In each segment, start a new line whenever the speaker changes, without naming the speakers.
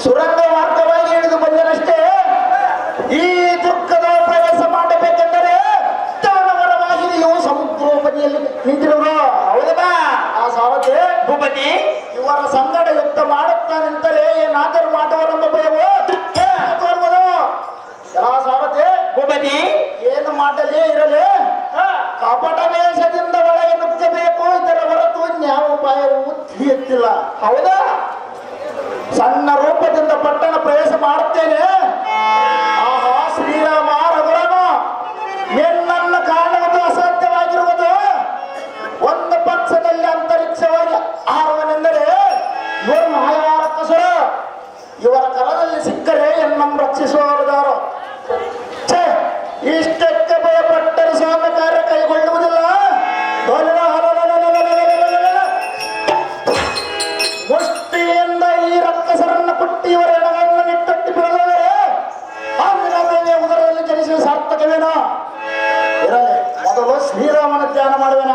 ಸುರಂಗ ಮಾರ್ಗವಾಗಿ ಹಿಡಿದು ಬಂದನಷ್ಟೇ. ಈ ದುಃಖದ ಪ್ರವೇಶ ಮಾಡಬೇಕೆಂದರೆ ದಾನವರ ವಾಹಿನಿಯು ಸಮುದ್ರೋಪದಿಯಲ್ಲಿ ನಿಂತಿರುವರು. ಹೌದಾ ಆ ಸಾವತೆ ಭೂಪತಿ ಇವರ ಸಂಗಡ ಯುದ್ಧ ಮಾಡುತ್ತಾನೆಂತಲೇ ಏನಾದರೂ ಮಾಡುವರೆಂಬ ಭಯವು ತೋರುವುದು. ಆ ಸಾವತೆ ಭೂಪತಿ ಏನು ಮಾಡಲೇ ಇರಲಿ ಕಪಟ ವೇಷದಿಂದ ಒಳಗೆ ನುಗ್ಗಬೇಕು. ಇದರ ಹೊರತು ಯಾವ ಉಪಾಯವೂ ತಿಳಿಯುತ್ತಿಲ್ಲ. ಹೌದಾ ಸಣ್ಣ ರೂಪದಿಂದ ಪಟ್ಟಣ ಪ್ರವೇಶ ಮಾಡುತ್ತೇನೆ. ಆಹಾ ಶ್ರೀರಾಮ ರಘುರಾಮ ನಿನ್ನನ್ನು ಕಾಣುವುದು ಅಸಾಧ್ಯವಾಗಿರುವುದು. ಒಂದು ಪಕ್ಷದಲ್ಲಿ ಅಂತರಿಕ್ಷವಾಗಿ ಆರುವನೆಂದರೆ ಇವರು ಮಹಾಯಾರಕಸುರ. ಇವರ ಕರದಲ್ಲಿ ಸಿಕ್ಕರೆ ಎನ್ನನ್ನು ರಕ್ಷಿಸುವವರಾರು. ಇಷ್ಟಕ್ಕೆ ಭಯಪಟ್ಟರೆ ಸ್ವಾಮಿ ಕಾರ್ಯ ಕೈಗೊಳ್ಳುವುದಿಲ್ಲ. ಮುಷ್ಟಿಯಿಂದ ಈ ರಕ್ಕಸರನ್ನು ಕುಟ್ಟಿ ಇವರ ಎಣವನ್ನು ನಿಟ್ಟಟ್ಟಿ ಬಿಡಲಾದರೆ ಆ ಉದರದಲ್ಲಿ ಜನಿಸುವ ಸಾರ್ಥಕವೇನೋ. ಇರಲಿ ಮೊದಲು ಶ್ರೀರಾಮನ ಧ್ಯಾನ ಮಾಡುವೆನ.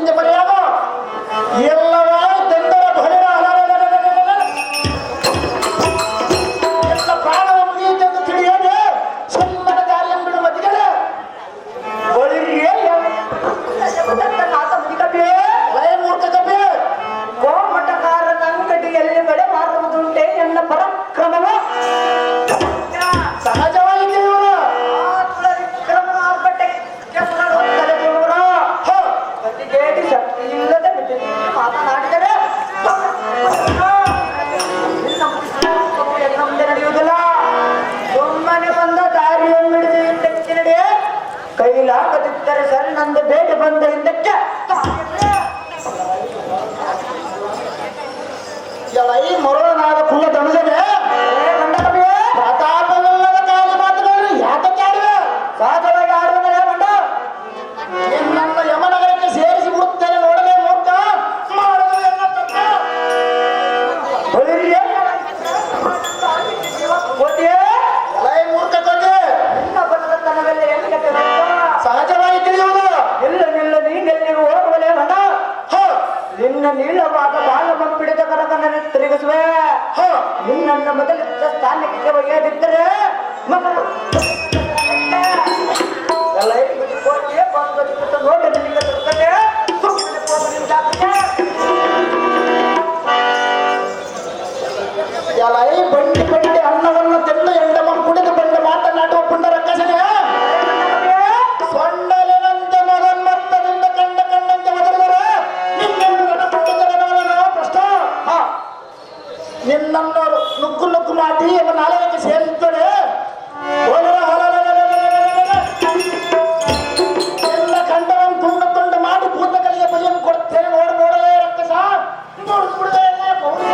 ಚಿಂತೆ ಮರೆಯಾಗೋ ಎಲ್ಲವ ತೆಂದರ ಭಯ ಎಲ್ಲ ಪ್ರಾಣವ ಮುಗಿಯುತ್ತೆಂದು ತಿಳಿಯದೆ ಸುಮ್ಮನೆ ದಾರಿಯನ್ನು ಬಿಡುವ ಮಧ್ಯೆ ಒಳಗೆ ಮೂರ್ಖ ಕಪಿ
ಗೋಮಟಕಾರನ ಅಂಗಡಿಯಲ್ಲಿ ಬೆಳೆ ಮಾರುವುದುಂಟೆ ಎನ್ನ ಪರಾಕ್ರಮವ
ಸಹಜವಾಗಿ ತಿಳಿಯುವುದು
ಶಕ್ತಿ ಇಲ್ಲದೆ ಮಾತನಾಡಿದರೆ ನಡೆಯುವುದಿಲ್ಲ. ಸುಮ್ಮನೆ ಬಂದ ದಾರಿಯನ್ನು ಹಿಡಿದು ಹಿಂದಕ್ಕೆ ನಡೆ, ಕೈಲಾಗದಿದ್ದರೆ ಸರಿ ನಂದು ಬೇಗ ಬಂದ ಹಿಂದಕ್ಕೆ
ಎಲೈ ಮರುಳನಾದ ಕುಲ್ಲ ದಣಜನೆ ಪ್ರತಾಪವಿಲ್ಲದ ಕಾಲಿ ಮಾತುಗಳನ್ನು ಯಾತಕ್ಕೆ ಆಡಿವೆ?
ಸಹಜವಾಗಿ ಆಡುವುದಿಲ್ಲ ಮಂಡ.
ನಿನ್ನನ್ನ ಯಮನಗರಕ್ಕೆ ಸೇರಿಸಿ ಬಿಡುತ್ತೇನೆ ನೋಡಲೇ ಮೂರ್ಖ ಮಾಡುವುದು ಎಲ್ಲ ತಕ್ಕ. ಎಲೈ ಮೂರ್ಖ ಕೊನೆ
ನಿನ್ನ ಬಲ್ಲತನವೆಲ್ಲ ಹೆಂಗೆ
ಸಹಜವಾಗಿ ತಿಳಿಯುವುದು.
ನಿಲ್ಲ ನಿಲ್ಲ ನೀನೆಲ್ಲಿಗೂ ಹೋಗುವಲೇ ಮಂಡ. ನಿನ್ನ ನೀಳವಾದ ಬಾಲ ಬಂಪಿಡಿದ ಕರಕನ್ನು ತಿರುಗಿಸುವೆ. ನಿನ್ನನ್ನು ಮೊದಲಿದ್ದ ಸ್ಥಾನಕ್ಕೆ ಒಯ್ಯದಿದ್ದರೆ ಮಗನು ಎಲ್ಲ ನೋಡಿ ನಿನಗೆ ತರುತ್ತದೆ.
ಎಲೈ ಬಂಡಿ ಬಂಡಿ ಅನ್ನವನ್ನು ತಿಂದು ಎಂಡಮ ಕುಡಿದು ಬಂದು ಮಾತನಾಡುವ ಪುಂಡ ರಕ್ಕಸನೆ ಸೊಂಡಲಿನಂತೆ ಮಗನ್ಮತ್ತದಿಂದ ಕಂಡಂತೆ ಮೊದಲಿದರೆ ನಿನ್ನೆನ್ನು ಪ್ರಶ್ನ ನಿನ್ನನ್ನು ನುಗ್ಗು ನುಗ್ಗು ಮಾಡಿ ಎಂಬ ನಾಳೆಗೆ ಸೇರಿಸುತ್ತದೆ. ಎಲ್ಲ ಕಂಡವನ್ನು ತುಂಡು ತುಂಡು ಮಾಡಿ ಭೂತಗಳಿಗೆ ಭಯವನ್ನು ಕೊಡ್ತೇನೆ. ನೋಡಲೇ ರಕ್ಕಸ ನೋಡಿಬಿಡಲೇ ಪೌರುಷ.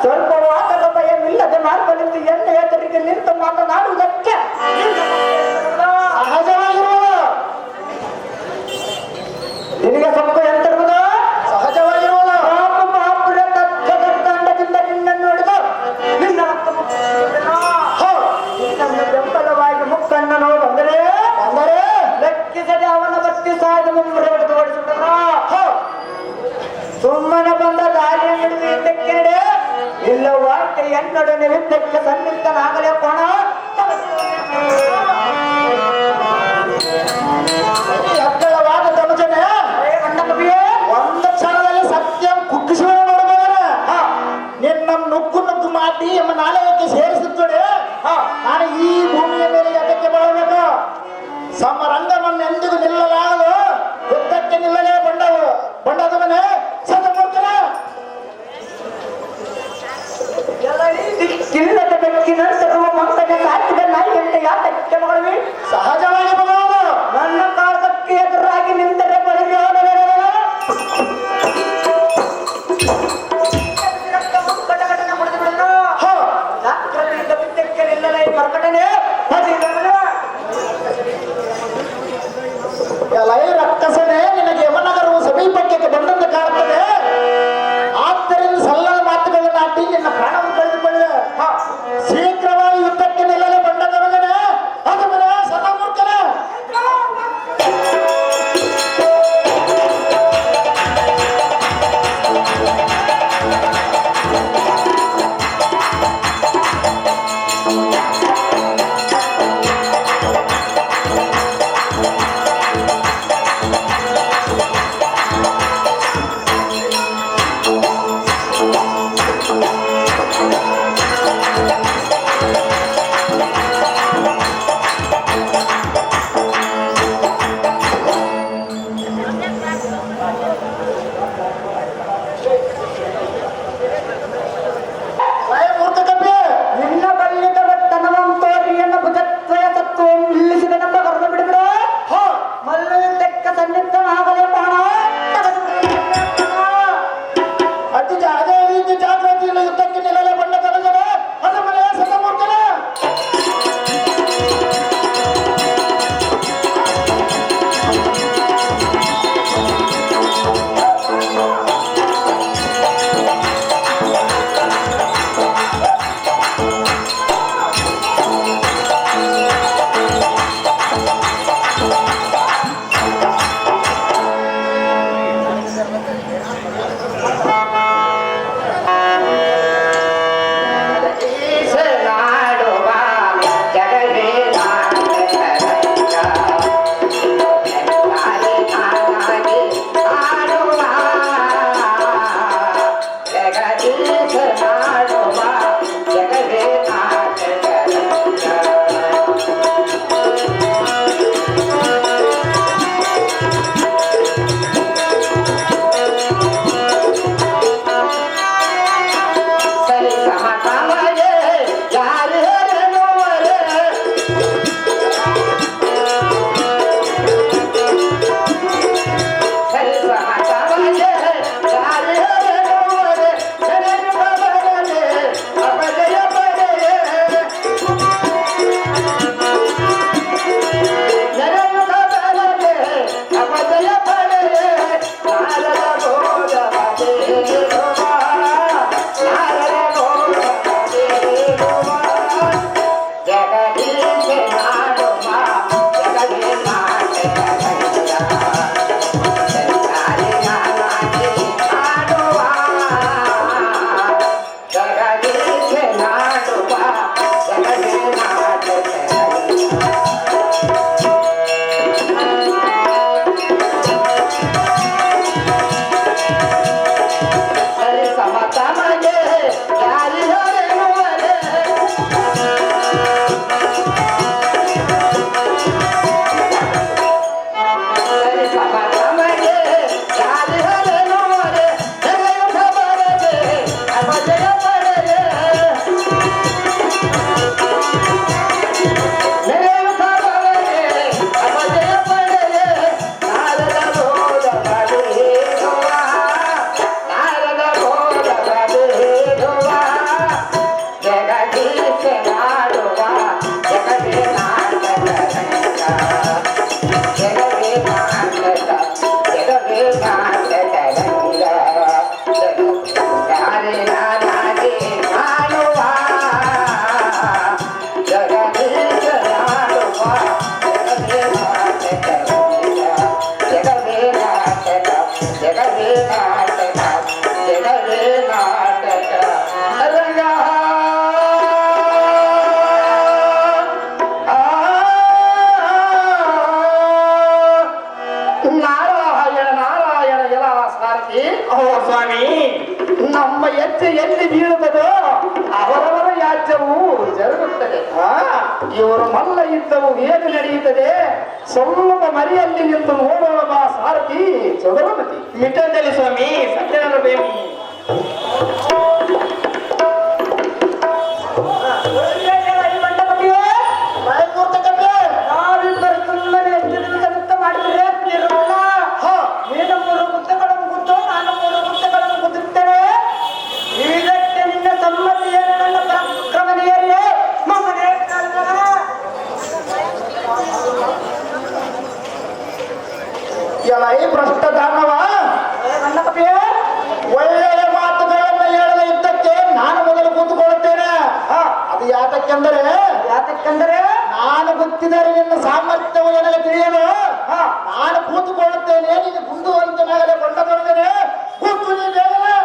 ಸ್ವಲ್ಪ ವಾದದ ಭಯವಿಲ್ಲದೆ ಮಾರ್ಗದಲ್ಲಿ ಎಣ್ಣೆ ಎದುರಿಗೆ ನಿಂತು ಮಾತನಾಡುವುದಕ್ಕೆ
ಸಹಜವಾಗಿರುವುದು
ನಿನಗೆ ಸ್ವಲ್ಪ ಎಂತಿರುವುದು
ಸಹಜವಾಗಿರುವುದು
ಮಹಾಪುರ ತಂಡದಿಂದ ನಿನ್ನನ್ನು ಹಿಡಿದು ನಿನ್ನ ನಿನ್ನನ್ನು ಬೆಂಬಲವಾಗಿ ಮುಕ್ಕಣ್ಣನು ಬಂದರೆ ಲೆಕ್ಕಿಸದೆ ಅವನ ಬತ್ತಿ ಸಾಯ್ದ ಮುಂಬರು ಹಿಡಿದು ಓಡಿಸಿಬಿಟ್ಟನು. ಸುಮ್ಮನೆ ಬಂದ ದಾರಿಯನ್ನು ಹಿಡಿದು ಹಿಂದಕ್ಕೆ ನಡೆ, ಇಲ್ಲ ವಾಕ್ಯ ಎನ್ನೊಡನೆ ಯುದ್ಧಕ್ಕೆ ಸನ್ನಿಹಿತನಾಗಲೇ ಕೋಣ.
ಎದ್ದಳವಾದ ತನುಜನೆ ಒಂದು ಕ್ಷಣದಲ್ಲಿ ಸತ್ಯ ಕುಗ್ಗಿಸುವ ನೋಡಬಹುದ. ನಿನ್ನ ನುಗ್ಗು ನುಗ್ಗು ಮಾಡಿ ಎಂಬ ನಾಳೆಗೆ ಸೇರಿಸುತ್ತದೆ. ನಾನು ಈ ಭೂಮಿಯ ಮೇಲೆ ಅದಕ್ಕೆ ಬರಬೇಕು. ಸಮರಂಗವನ್ನು ಎಂದಿಗೂ ನಿಲ್ಲಲಾಗದು. ಯುದ್ಧಕ್ಕೆ ನಿಲ್ಲಲೇ ಬಂಡದವನೇ ಸತಮೂರ್ಖನ.
ಕಿಲ್ಲದ ಬೆಕ್ಕಿನ ತರುವ ಮಕ್ಕಳಿಗೆ ಸಾಕಿದ ನಾಯಿಯಂತೆ ಯಾತಕ್ಕೆ ಮಗಳಿವೆ?
ಸಹಜವಾಗಿ ಬರುವುದು.
ನನ್ನ ಕಾಲಕ್ಕೆ ಎದುರಾಗಿ ನಿಂತರೆ ಬಳಿಗೆ ಕಟಕಟನೆ ಹೊಡೆದು ಬಿಡಲು ಜಾಗ್ರತೆಯಿಂದ ಬಿದ್ದಕ್ಕೆ ನಿಲ್ಲಲೇ ಮರ್ಕಟನೆ
ಎಲೈ ರಕ್ಕಸನೆ ನಿನಗೆ ಯಮನಗರವು ಸಮೀಪಕ್ಕೆ ಬಂದಂತೆ ಕಾಣುತ್ತದೆ. ಆದ್ದರಿಂದ ಸಲ್ಲದ ಮಾತುಗಳನ್ನು ಆಡಿ ನಿನ್ನ ಪ್ರಾಣವನ್ನು ಕಳೆದುಕೊಳ್ಳೆ. ಶೀಘ್ರವಾಗಿ ಯುದ್ಧಕ್ಕೆ ನಿಲ್ಲಲು ಬಂಡದವನೇ ಅದು ಮನೆ ಸತಮೂರ್ಖನ. ಮಾರುತಿ.
ಸ್ವಾಮಿ,
ನಮ್ಮ ಹೆಜ್ಜೆ ಎಲ್ಲಿ ಬೀಳುತ್ತದೋ ಅವರವರ ಯಾಜ್ಯವು ಜರುಗುತ್ತದೆ. ಇವರು ಮಲ್ಲ ಇದ್ದವು ಏನು ನಡೆಯುತ್ತದೆ? ಸ್ವಲ್ಪ ಮರಿಯಲ್ಲಿ ನಿಂತು ನೋಡೋಣ ಬಾ ಸಾರಥಿ ಚದುರಮತಿ.
ಮಿಠದಲ್ಲಿ ಸ್ವಾಮಿ, ಸತ್ಯನಗರ ಬೇಮಿ.
ನಾವಿಬ್ಬರು ಸುಮ್ಮನೆ ಎಷ್ಟು ದಿವಸ ಮಾಡಿದ್ರೆ ನಿರ್ಮಲ, ನೀನು 3 ಮುದ್ದೆಗಳನ್ನು ಗುದ್ದು, ನಾನು 3 ಮುದ್ದೆಗಳನ್ನು ಗುದ್ದುತ್ತೇನೆ. ಇದಕ್ಕೆ ನಿನ್ನ ಸಮ್ಮತಿಯನ್ನು ನನ್ನ ಪರಾಕ್ರಮನಿಯರೇ ಮಗನೇ ಎಲ್ಲ ಈ ಭ್ರಷ್ಟ ದಾನವ ನನ್ನ ಕಪಿಯ ಒಳ್ಳೆಯ ಮಾತುಗಳನ್ನು ಹೇಳದ ಯುದ್ಧಕ್ಕೆ ನಾನು ಮೊದಲು ಕೂತುಕೊಳ್ಳುತ್ತೇನೆ. ಅದು ಯಾತಕ್ಕೆಂದರೆ ನಾನು ಗೊತ್ತಿದರೆ ನಿನ್ನ ಸಾಮರ್ಥ್ಯವು ನನಗೆ ತಿಳಿಯಲು ನಾನು ಕೂತುಕೊಳ್ಳುತ್ತೇನೆ. ನೀನು ಮುಂದುವಂತನಾಗಲೇ ಕೊಂಡದೊಡನೆ ಕೂತು ನೀ ಬೇಗನೆ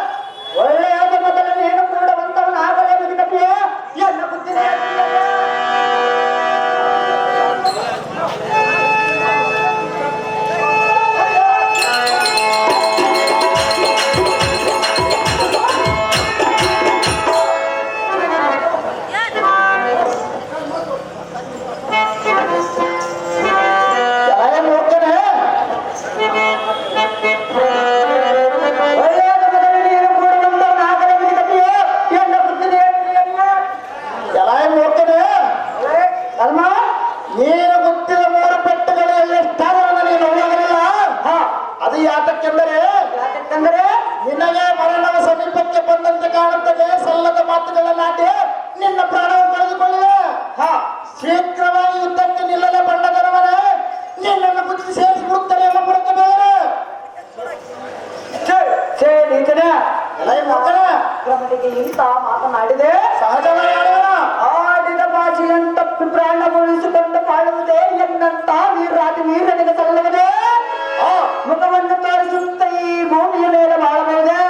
ಒಳ್ಳೆಯಾದ ಮೊದಲು ನೀನು ಕೂಡ ಬಂದವನಾಗಲೇ ಕಪಿಯ ಎಲ್ಲ ಗೊತ್ತಿದೆ. ನೀನು ಗೊತ್ತಿದ 3 ಪೆಟ್ಟುಗಳು ಎಷ್ಟಾದರೂ ನೀನು ಹೋಗಲಿಲ್ಲ. ಅದು ಯಾತಕ್ಕೆಂದರೆ ನಿನಗೆ ಮರಣದ ಸಮೀಪಕ್ಕೆ ಬಂದಂತೆ ಕಾಣುತ್ತದೆ. ಸಲ್ಲದ ಮಾತುಗಳನ್ನಾಡಿ ನಿನ್ನ ಪ್ರಾಣವನ್ನು ಕಳೆದುಕೊಳ್ಳಿವೆ. ಶೀಘ್ರವಾಗಿ ಯುದ್ಧಕ್ಕೆ ನಿಲ್ಲಲೇ ಬಣ್ಣದರವನೇ ನಿನ್ನನ್ನು ಬುದ್ಧಿ ಸೇರಿಸಿಬಿಡುತ್ತಾರೆ ಎಂಬ ಪುರಕ್ಕೆ ಬೇರೆ
ಇಂತ ಮಾತನಾಡಿದೆ
ಸಹಜವಾಗಿ
ಆಡಿದ ಭಾಷೆಯನ್ನು ತಪ್ಪಿ ಪ್ರಾಣ ಉಳಿಸಿಕೊಂಡು ಬಾಳುವುದೇ ಎನ್ನಂತ ವೀರನಿಗೆ ಸಲ್ಲುವುದೇ. ಮುಖವನ್ನು ತೋರಿಸುತ್ತ ಈ ಭೂಮಿಯ ಮೇಲೆ ಬಾಳಬಹುದೇ.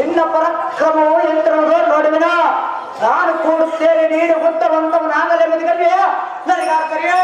ಇನ್ನ ಪರಾಕ್ರಮವು ಎಂತಿರುವುದು ನೋಡುವಿನ. ನಾನು ಕೂಡುತ್ತೇನೆ, ನೀನು ಗೊತ್ತವಂತವನಾಗಲೇ ಮುದುಕಲ್ವೇ ನನಗಾಕರಿಯ.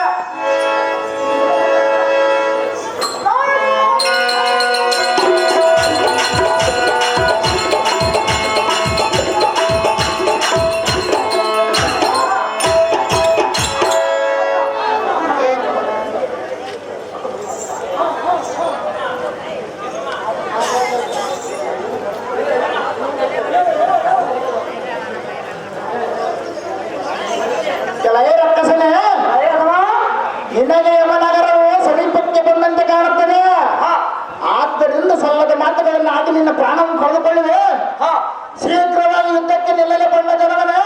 ನಿನಗೆ ಯಮನಗರವು ಸಮೀಪಕ್ಕೆ ಬಂದಂತೆ ಕಾಣುತ್ತದೆ. ಆದ್ದರಿಂದ ಸಲ್ಲದ ಮಾತುಗಳನ್ನು ಆಡಿ ನಿನ್ನ ಪ್ರಾಣವನ್ನು ಕಳೆದುಕೊಳ್ಳುವೆ. ಶೀಘ್ರವಾಗಿ ಯುದ್ಧಕ್ಕೆ ನಿಲ್ಲಲೆ ಬಣ್ಣ ಜನವನೇ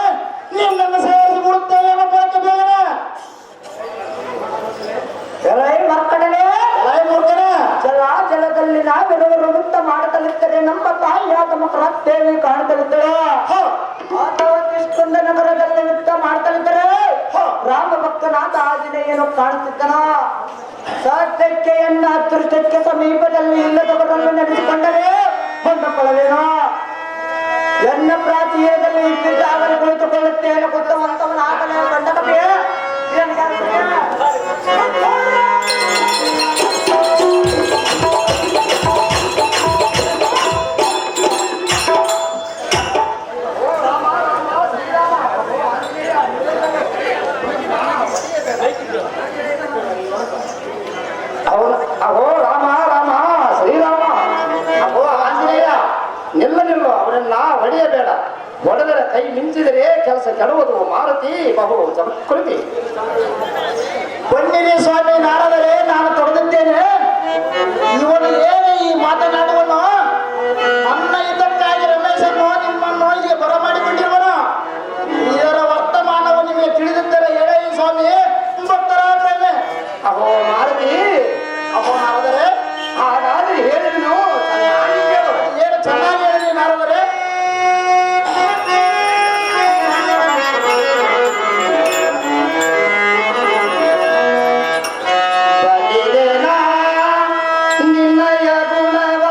ನಿನ್ನನ್ನು ಸೇರಿಸಿ ಬಿಡುತ್ತೇವೆ ಎಂಬ ಪರಕ್ಕೆ ಬೇಗನೆ
ಮಕ್ಕಳೇ
ಮೂರ್ಖನೇ.
ಜಲದಲ್ಲಿ ನಾವಿರುವರು ವೃತ್ತ ಮಾಡುತ್ತಲಿದ್ದರೆ ನಮ್ಮ ತಾಯಿಯಾದ ಮಕ್ಕಳತ್ತೇವೆ ಕಾಣುತ್ತಲಿದ್ದರೆ. ಕೃಷ್ಣ ನಗರದಲ್ಲಿ ಯುದ್ಧ ಮಾಡ್ತಲಿದ್ದರೆ ರಾಮ ಭಕ್ತನಾದ ಆಂಜನೇಯನು ಕಾಣುತ್ತಿದ್ದನ. ಸತ್ಯಕ್ಕೆ ಎನ್ನ ಅದೃಷ್ಟಕ್ಕೆ ಸಮೀಪದಲ್ಲಿ ಇಲ್ಲದವರನ್ನು ನೆನೆಸಿಕೊಂಡರೆ ಕೊಂಡುಕೊಳ್ಳವೇನೋ. ಎನ್ನ ಪ್ರಾಚೀಯದಲ್ಲಿ ಇದ್ದಿದ್ದಾಗಲೇ ಕುಳಿತುಕೊಳ್ಳುತ್ತೇನೆ. ಗೊತ್ತವಂತವನಾಗಲೇ ಗಂಡ ಕಪಿಯ
ಅಹೋ ರಾಮ ರಾಮ ಶ್ರೀರಾಮ. ಅಹೋ ಆಂಜನೇಯ, ನಿಲ್ಲು. ಅವರನ್ನ ಹೊಡೆಯಬೇಡ. ಹೊಡೆದರೆ ಕೈ ಮಿಂಚಿದರೆ ಕೆಲಸ ಕೆಡುವುದು. ಮಾರುತಿ ಬಹು ಸಂಸ್ಕೃತಿ. ಬನ್ನಿರಿ ಸ್ವಾಮಿ ನಾರದರೆ ನಾನು ತೊಡೆದಿದ್ದೇನೆ. ಇವನು ಏನು ಈ ಮಾತನಾಡುವನು? ನನ್ನ ಇದಕ್ಕಾಗಿ ರಮೇಶನ್ನು ನಿಮ್ಮನ್ನು ಇಲ್ಲಿ ಬರಮಾಡಿಕೊಂಡಿರುವನು. ಇದರ ವರ್ತಮಾನವು ನಿಮಗೆ ತಿಳಿದಿದ್ದರೆ ಹೇಳಿ ಸ್ವಾಮಿ ಭಕ್ತರಾದ್ರೆ. ಅಹೋ ಮಾರುತಿ, ಅಹೋ ನಾರದರೆ, ಹಾಗಾದ್ರೆ ಹೇಳಿದನು ಏನು ಚೆನ್ನಾಗಿ ಹೇಳಿದ್ರಿ ನಾರದರೆ. ನಿನ್ನಯ ಗುಣವ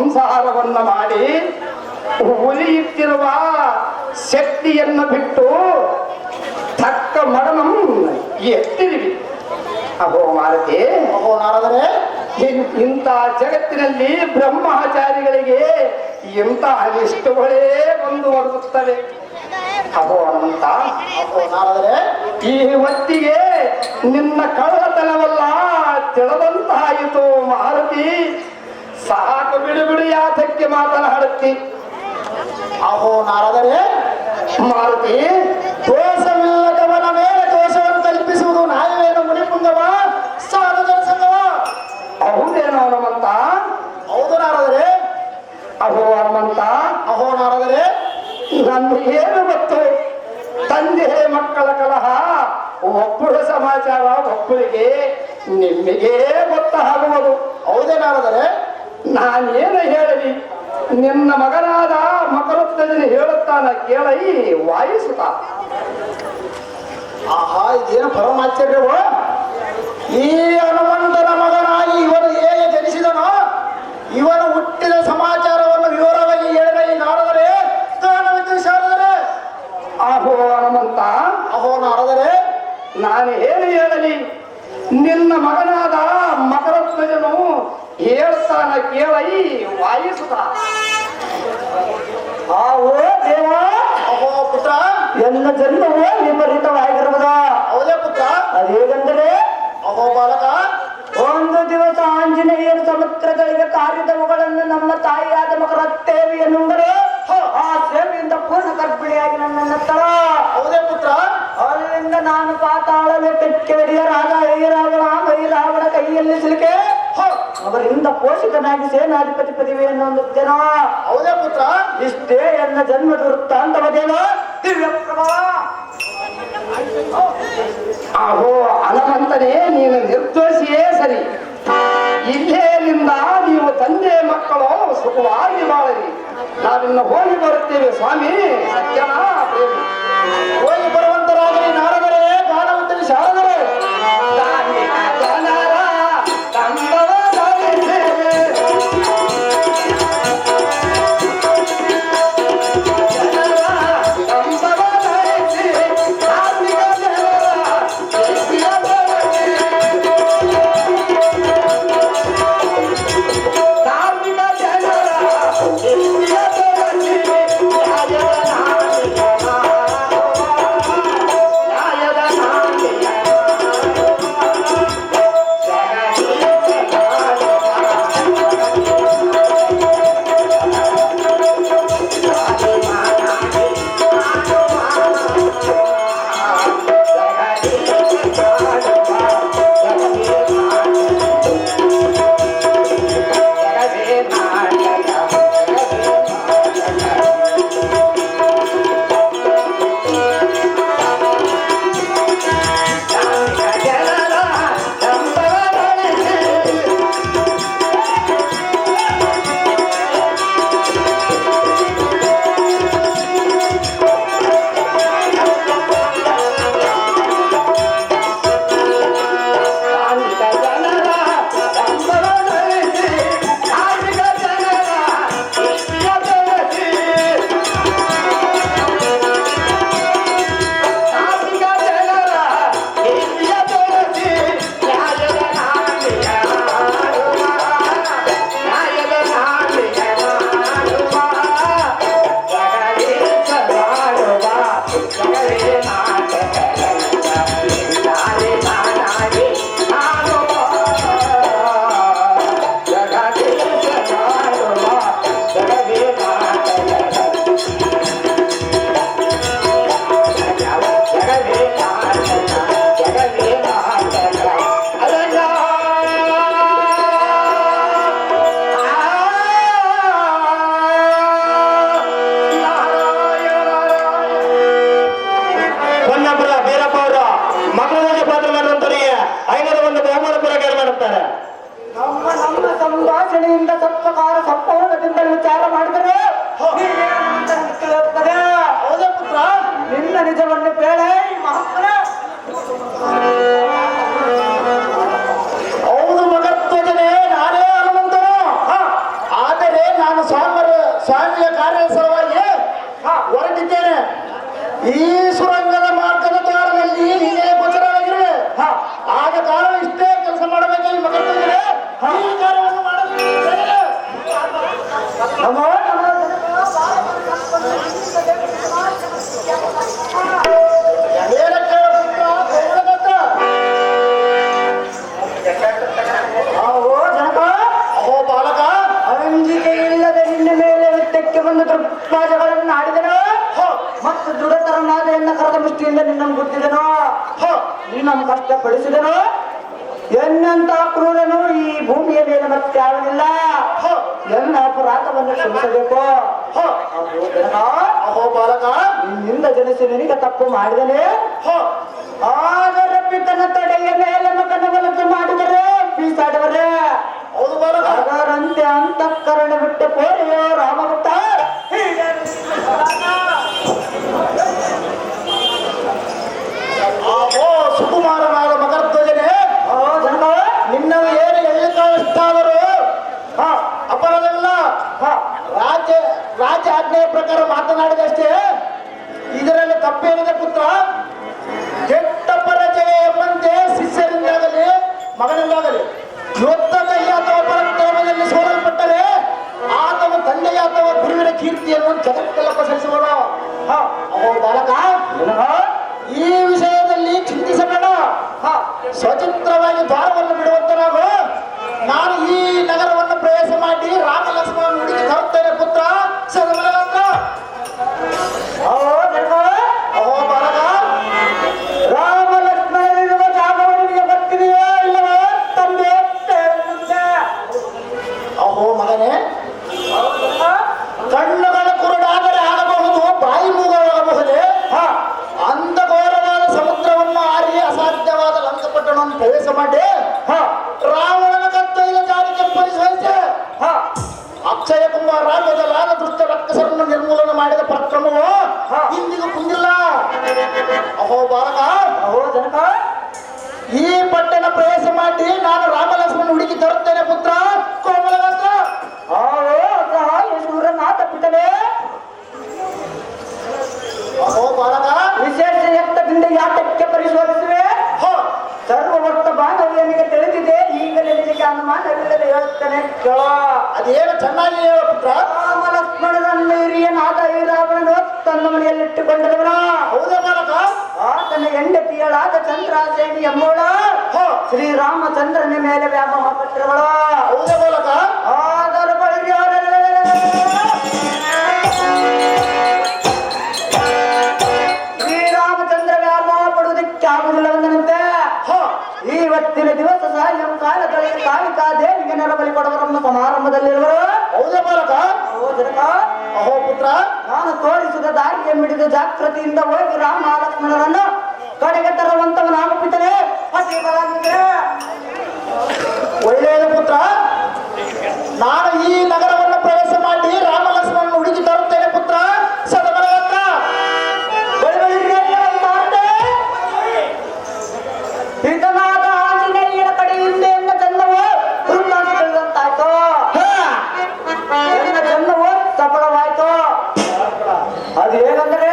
ಸಂಸಾರವನ್ನ ಮಾಡಿ ಉಳಿಯುತ್ತಿರುವ ಶಕ್ತಿಯನ್ನು ಬಿಟ್ಟು ತಕ್ಕ ಮಡನಂ ಎತ್ತಿರಿವಿ. ಅಹೋ ಮಾರುತಿ,
ಅಹೋ ನಾರದರೆ,
ಇಂಥ ಜಗತ್ತಿನಲ್ಲಿ ಬ್ರಹ್ಮಚಾರಿಗಳಿಗೆ ಇಂಥ ಅನಿಷ್ಟಗಳೇ ಬಂದು ಒದಗುತ್ತವೆ. ಅಹೋ ಹನುಮಂತ,
ಅಹೋ ನಾರದರೆ,
ಈ ಹೊತ್ತಿಗೆ ನಿನ್ನ ಕಳ್ಳತನವಲ್ಲ ತಿಳಿದಂತಾಯಿತು ಮಾರುತಿ. ಸಾಕು ಬಿಡು ಬಿಡು, ಯಾತಕ್ಕೆ ಮಾತನಾಡುತ್ತಿ?
ಅಹೋ ನಾರದರೆ,
ಮಾರುತಿ,
ದೋಷವಿಲ್ಲದವನ ಮೇಲೆ ದೋಷವನ್ನು ಕಲ್ಪಿಸುವುದು ನ್ಯಾಯವೇನು ಮುನಿಪುಂಗವ ಸಾಧು ಜನಸಂಗವ?
ಹೌದೇನೋ ಹನುಮಂತ?
ಹೌದು ನಾರದರೆ.
ಅಹೋ ಹನುಮಂತ,
ಅಹೋ ನಾರದರೆ,
ನನ್ಗೆ ಏನು ಗೊತ್ತು? ತಂದೆ ಮಕ್ಕಳ ಕಲಹ ಒಬ್ಬಳ ಸಮಾಚಾರ ಒಬ್ಬರಿಗೆ, ನಿಮಗೆ ಗೊತ್ತಾಗುವುದು.
ಹೌದೇ ನಾರದರೆ?
ನಾನೇನು ಹೇಳಲಿ? ನಿನ್ನ ಮಗನಾದ ಮಕರತ್ವಜನ ಹೇಳುತ್ತಾನ ಕೇಳೈ ವಾಯಿಸುತ್ತ.
ಆಹಾ, ಇದೇನು ಪರಮಾಶ್ಚರ್ಯವ! ಈ ಹನುಮಂತನ ಮಗನಾಗಿ ಇವನು ಹೇಗೆ ಜನಿಸಿದನೋ ಇವನು ಹುಟ್ಟಿದ ಸಮಾಚಾರವನ್ನು ವಿವರವಾಗಿ ಹೇಳಿದ ಈ ನಾರದರೆ ಜ್ಞಾನವಿದ್ದು ಶಾರದರೆ.
ಆಹೋ ಹನುಮಂತ,
ಅಹೋ ನಾರದರೆ,
ನಾನು ಏನು ಹೇಳಲಿ? ನಿನ್ನ ಮಗನಾದ ಮಕರತ್ವಜನು ಹೇಳ್ತಾನ ಕೇಳೈ ವಾಯಿಸುತ್ತ.
ಆವೋ ದೇವ,
ಅಹೋ ಪುತ್ರ,
ಎಲ್ಲ ಜನ್ಮವೇ ವಿಪರೀತವಾಗಿರುವುದ.
ಹೌದೇ ಪುತ್ರ?
ಅದೇನೆಂದರೆ,
ಅಹೋ ಬಾಲಕ,
ಒಂದು ದಿವಸ ಆಂಜನೇಯರು ಸಮುದ್ರದೊಳಗೆ ಕಾರಿದವುಗಳನ್ನು ನಮ್ಮ ತಾಯಿಯಾದ ಮಕರತ್ತೇವಿಯನ್ನುಂದರೆ ಆ ಸೇವೆಯಿಂದ ಪೂರ್ಣ ಗರ್ಭಿಣಿಯಾಗಿ ನನ್ನನ್ನು ತರ.
ಹೌದೇ ಪುತ್ರ?
ಅಲ್ಲಿಂದ ನಾನು ಪಾತಾಳ ಬೆಟ್ಟಕ್ಕೆ ರಾಜ ಐರಾವಣ ಕೈಯಲ್ಲಿ ಸಿಲುಕೆ ಅವರಿಂದ ಪೋಷಕನಾಗಿ ಸೇನಾಧಿಪತಿ ಪದವಿಯನ್ನು ಹೊಂದುತ್ತೇನ.
ಹೌದೇ ಪುತ್ರ?
ಇಷ್ಟೇ ಎನ್ನ ಜನ್ಮದ ವೃತ್ತಾಂತವದೇವ ದಿವ್ಯ ಪ್ರಭಾ.
ಆಹೋ ಹನುಮಂತನೇ, ನೀನು ನಿರ್ದೋಷಿಯೇ ಸರಿ. ಇಲ್ಲೇನಿಂದ ನೀವು ತಂದೆ ಮಕ್ಕಳು ಸುಖವಾಗಿ ಬಾಳಲಿ. ನಾವಿನ್ನು ಹೋಗಿ ಬರುತ್ತೇವೆ ಸ್ವಾಮಿ. ಸತ್ಯನಾ ಪ್ರೇಮಿ?
ಹೋಗಿ ಬರುವಂತರಾಗಲಿ ನಾರದರೆ, ಜ್ಞಾನವಂತರಿ ಶಾರದರೆ.
ಜನರ ತಂದವ ಧರಿಸಿ, ಜನರ ತಂದವ ಧರಿಸಿ, ಕಾರ್ಮಿಕ ಜನರ ಪ್ರೀತಿಯ ಬೆಳಗಿ, ಕಾರ್ಮಿಕ ಜನರ ಪ್ರೀತಿಯ ಬೆಳಗಿ, ನ್ಯಾಯದ ನಾಡಿಯ ನ್ಯಾಯದ ನಾಡಿಯ
ನಮ್ಮ ಸಂಭಾಷಣೆಯಿಂದ ಸತ್ವಕಾರ ಸಂಪೂರ್ಣದಿಂದ ವಿಚಾರ ಮಾಡಿದರೆ ತಿಳಿಯುತ್ತದೆ.
ಹೌದೇ ಪುತ್ರ?
ನಿನ್ನ ನಿಜವನ್ನು ಬೇಳೆ ಮಹಾತ್ಮನ.
ಹೌದು ಮಗತ್ವಜನೇ, ನಾನೇ ಹನುಮಂತನು. ಆದರೆ
ನಮ್ಮ ಕಷ್ಟಪಡಿಸಿದನು ಎನ್ನಂತ ಕ್ರೂರನು ಈ ಭೂಮಿಯ ಮೇಲೆ ಮತ್ತೆ ಯಾವನಿಲ್ಲ. ಎನ್ನ ಅಪರಾಧವನ್ನು ಕ್ಷಮಿಸಬೇಕು.
ಅಹೋ ಬಾಲಕ,
ನಿನ್ನಿಂದ ಜನಿಸಿ ನಿನಗೆ ತಪ್ಪು ಮಾಡಿದನೆ. ಆದರೆ ಪಿತನ ತಡೆಯ ಮೇಲೆ ಮಗನ ವಲಸೆ ಮಾಡಿದರೆ ಬೀಸಾಡುವರೆ.
ಹೌದು ಬಾಲಕ.
ಅದರಂತೆ ಅಂತಃಕರಣ ಬಿಟ್ಟ ಕೋರೆಯೋ ರಾಮಭಕ್ತ.
ಅಹೋ ಸುಕುಮಾರನಾದ ಮಕರಧ್ವಜನೇ,
ಜನಕ
ನಿನ್ನ ಏನು ಎಳ್ಳಿಕಾಳು ಅಪರಾಧವಿಲ್ಲ. ರಾಜ್ಯ ಆಜ್ಞೆಯ ಪ್ರಕಾರ ಮಾತನಾಡಿದಷ್ಟೇ. ಇದರಲ್ಲಿ ತಪ್ಪೇನಿದೆ ಪುತ್ರ? ಕೆಟ್ಟ ಪರಜಯ ಎಂಬಂತೆ ಶಿಷ್ಯರಿಂದಾಗಲಿ ಮಗನಿಂದಾಗಲಿ ಯುದ್ಧ ಕೈ ಅಥವಾ ಪರಾಕ್ರಮದಲ್ಲಿ ಸೋಲಲ್ಪಟ್ಟರೆ ಆತನ ತಂದೆಯ ಅಥವಾ ಗುರುವಿನ ಕೀರ್ತಿಯನ್ನು ಜಗತ್ತೆಲ್ಲ ಪ್ರಶಂಸಿಸೋಣ. ಅಹೋ ಬಾಲಕ, ಈ ವಿಷಯದಲ್ಲಿ ಚಿಂತಿಸಬೇಡ. ಸ್ವತಂತ್ರವಾಗಿ ದ್ವಾರವನ್ನು ಬಿಡುವಂತ ನಾನು ಈ ನಗರವನ್ನು ಪ್ರವೇಶ ಮಾಡಿ ರಾಮ ಲಕ್ಷ್ಮಣ ಹುಡುಕಿ ತರುತ್ತೇನೆ ಪುತ್ರ. ಸದಮಲಗಂಧ. ಅಹೋ ಬಾಲಕ,
ರಾಮ ಲಕ್ಷ್ಮಣರಿರುವ ಜಾಗವನಿಗೆ ಬರ್ತಿದೆಯೋ ಇಲ್ಲವೋ ತಂದೆ?
ಅಹೋ ಮಗನೇ, ಕಣ್ಣುಗಳ ಕುರುಡಾದರೆ ಆಗಬಹುದು, ಬಾಯಿ ಮೂಗವಾಗಬಹುದೇ? ಅಂದ ಘೋರವಾದ ಸಮುದ್ರವನ್ನು ಹಾರಿ ಅಸಾಧ್ಯವಾದ ಲಂಕಪಟ್ಟಣವನ್ನು ಪ್ರವೇಶ ಮಾಡಿ ರಾವಣನ ಕತ್ತೈಲ ಜಾರಿಗೆ ಪರಿಶೋಧಿಸಿ ಅಕ್ಷಯ ಕುಮಾರ ಮೊದಲಾದ ದುಷ್ಟ ರಕ್ಕಸರನ್ನು ನಿರ್ಮೂಲನೆ ಮಾಡಿದ ಪರಾಕ್ರಮವು ಇಂದಿಗೂ ಕುಂದಿಲ್ಲ. ಅಹೋ ಬಾಲಕ,
ಅಹೋ ಜನಕ,
ಈ ಪಟ್ಟಣ ಪ್ರವೇಶ ಮಾಡಿ ನಾನು ರಾಮ ಲಕ್ಷ್ಮಣ ಹುಡುಕಿ ತರುತ್ತೇನೆ ಪುತ್ರ. ಕೋಮಲಗಂಧ.
ಸೂರ್ಯನಾಥ ಪಿತನೇ,
ಅಹೋ ಬಾಲಕ,
ವಿಶೇಷ ಎತ್ತದಿಂದ ಯಾತಕ್ಕೆ ಪರಿಶೋಧಿಸುವೆ? ಸರ್ವವರ್ತ ಬಾಂಧವ್ಯನಿಗೆ ತಿಳಿದಿದೆ. ಈಗಲೇ ನಿನಗೆ ಅನುಮಾನವಿಲ್ಲದೆ ಹೇಳುತ್ತೇನೆ ಕೇಳೋ.
ಅದೇನು ಚೆನ್ನಾಗಿ ಹೇಳು ಪುತ್ರ.
ರಾಮ ಲಕ್ಷ್ಮಣನನ್ನು ಹಿರಿಯನಾದ ಈ ರಾವಣನು ತನ್ನ ಮನೆಯಲ್ಲಿಟ್ಟುಕೊಂಡಿರುವನ.
ಹೌದೇ ಬಾಲಕ?
ಆತನ ಹೆಂಡತಿಯಳಾದ ಚಂದ್ರಾಸೇನಿ ಎಂಬುವಳ ಶ್ರೀರಾಮಚಂದ್ರನ ಮೇಲೆ ವ್ಯಾಮೋಹ ಪಟ್ಟಿರುವಳ.
ಹೌದೇ ಬಾಲಕ?
ಅದರ ಬಳಿಗೆ ಶ್ರೀರಾಮಚಂದ್ರ ವ್ಯಾಮೋಹ ಪಡುವುದಕ್ಕೆ ಆಗುವುದಿಲ್ಲವೆಂದನಂತೆ. ಇವತ್ತಿನ ದಿವಸ ಸಾಯಂಕಾಲದಲ್ಲಿ ಕಾಳಿಕಾ ದೇವಿಗೆ ನರಬಲಿ ಕೊಡುವರಮ್ಮ ಸಮಾರಂಭದಲ್ಲಿರುವರು.
ಹೌದೇ ಬಾಲಕ?
ಅಹೋ
ಪುತ್ರ,
ನಾನು ತೋರಿಸಿದ ದಾರಿಯ ಮಿಡಿದು ಜಾಗೃತಿಯಿಂದ ಹೋಗಿ ರಾಮ ಲಕ್ಷ್ಮಣರನ್ನು ಕಡೆಗೆ ತರುವಂತವನಾಗುತ್ತಿದ್ದರೆ ಅತಿ ಬಲಾಗಿದ್ದರೆ
ಒಳ್ಳೆಯದು ಪುತ್ರ. ನಾನು ಈ ನಗರವನ್ನು ಪ್ರವೇಶ ಮಾಡಿ ರಾಮ ಲಕ್ಷ್ಮಣ ಹುಡುಕಿ ತರುತ್ತೇನೆ ಪುತ್ರ. ಸದಮಲಗಂಧ.
ಹಿತನಾದ ಆಂಜನೇಯನ ಕಡೆಯಿಂದ ಎನ್ನ ಜನ್ಮವು ವೃತ್ತಾಂತ ತಿಳಿದಂತಾಯ್ತು. ಎನ್ನ ಜನ್ಮವು ಸಫಲವಾಯ್ತು. ಅದು ಹೇಗಂದರೆ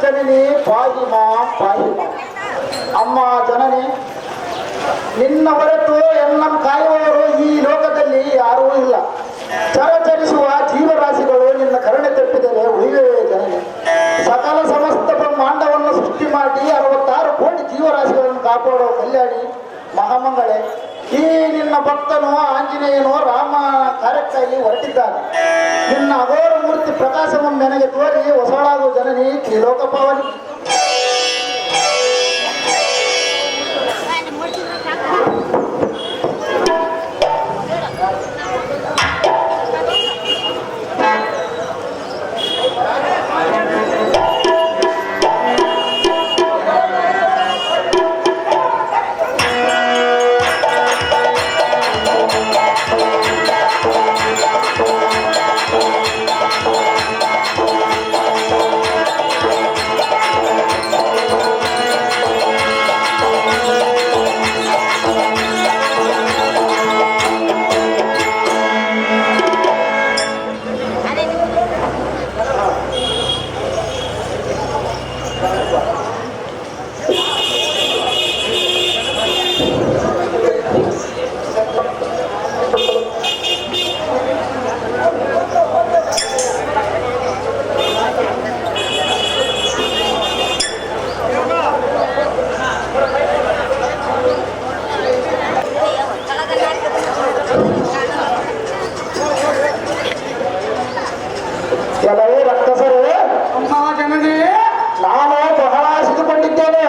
ಜನನಿ ಪಾಹಿ ಮಾಂ ಪಾಹಿ ಮಾಂ. ಅಮ್ಮ ಜನನಿ, ನಿನ್ನ ಹೊರತು ಎನ್ನಂ ಕಾಯುವವರು ಈ ಲೋಕದಲ್ಲಿ ಯಾರೂ ಇಲ್ಲ. ಚರಚರಿಸುವ ಜೀವರಾಶಿಗಳು ನಿನ್ನ ಕರುಣೆ ತಪ್ಪಿದರೆ ಉಳಿಯುವೆ ಜನನಿ. ಸಕಲ ಸಮಸ್ತ ಬ್ರಹ್ಮಾಂಡವನ್ನು ಸೃಷ್ಟಿ ಮಾಡಿ 66 ಕೋಟಿ ಜೀವರಾಶಿಗಳನ್ನು ಕಾಪಾಡುವ ಕಲ್ಯಾಣಿ ಮಹಾಮಂಗಳೆ, ಈ ನಿನ್ನ ಭಕ್ತನು ಆಂಜನೇಯನು ರಾಮ ಕಾರ್ಯಕ್ಕಾಗಿ ಹೊರಟಿದ್ದಾನೆ. ನಿನ್ನ ಅಘೋರ ಮೂರ್ತಿ ಪ್ರಕಾಶವನ್ನು ನನಗೆ ತೋರಿ ಹೊಸಳಾಗುವ ಜನನಿ ತ್ರಿಲೋಕ ಪಾವನಿ. ಕೆಲವೇ ರಕ್ತಸರೇ,
ಅಮ್ಮ ಜನನಿ,
ನಾನು ಬಹಳ ಸಿದ್ದುಕೊಂಡಿದ್ದೇನೆ.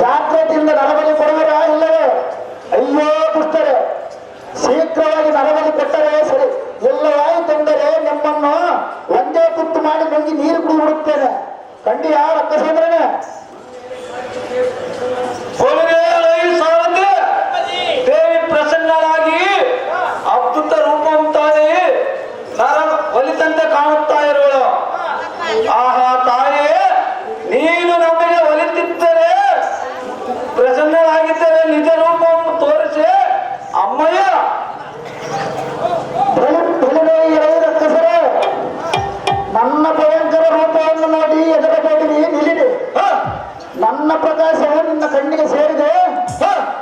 ಜಾಗ್ರತೆಯಿಂದ ನರಬಲಿ ಕೊಡುವರ ಇಲ್ಲವೇ? ಅಯ್ಯೋ ದುಷ್ಟರೇ, ಶೀಘ್ರವಾಗಿ ನರಬಲಿ ಕೊಟ್ಟರೆ ಸರಿ, ಇಲ್ಲವಾಯಿತೆಂದರೆ ನಿಮ್ಮನ್ನು ಒಂದೇ ತುತ್ತು ಮಾಡಿ ನುಂಗಿ ನೀರು ಕುಡಿ ಬಿಡುತ್ತೇನೆ. ಖಂಡಿತ ರಕ್ತಸೇಂದ್ರನೇ.
ದೇವಿ ಪ್ರಸನ್ನರಾಗಿ ಅದ್ಭುತ ರೂಪ ತಾಯಿ ನರ ಒಲಿತಂತೆ ಕಾಣುತ್ತಾ ಇರೋಳು. ಆಹಾ ತಾಯಿ, ನೀನು ನಮಗೆ ಒಲಿತಿದ್ದರೆ, ಪ್ರಸನ್ನರಾಗಿದ್ದರೆ ನಿಜ ರೂಪವನ್ನು ತೋರಿಸಿ ಅಮ್ಮಯ್ಯ.
ರಕ್ತಸರೇ, ನನ್ನ ಭಯಂಕರ ರೂಪವನ್ನು ನೋಡಿ ಎದುರಬೇಡಿ, ನಿಲ್ಲಿದೆ. ನನ್ನ ಪ್ರಕಾಶವು ನಿನ್ನ ಕಣ್ಣಿಗೆ ಸೇರಿದೆ.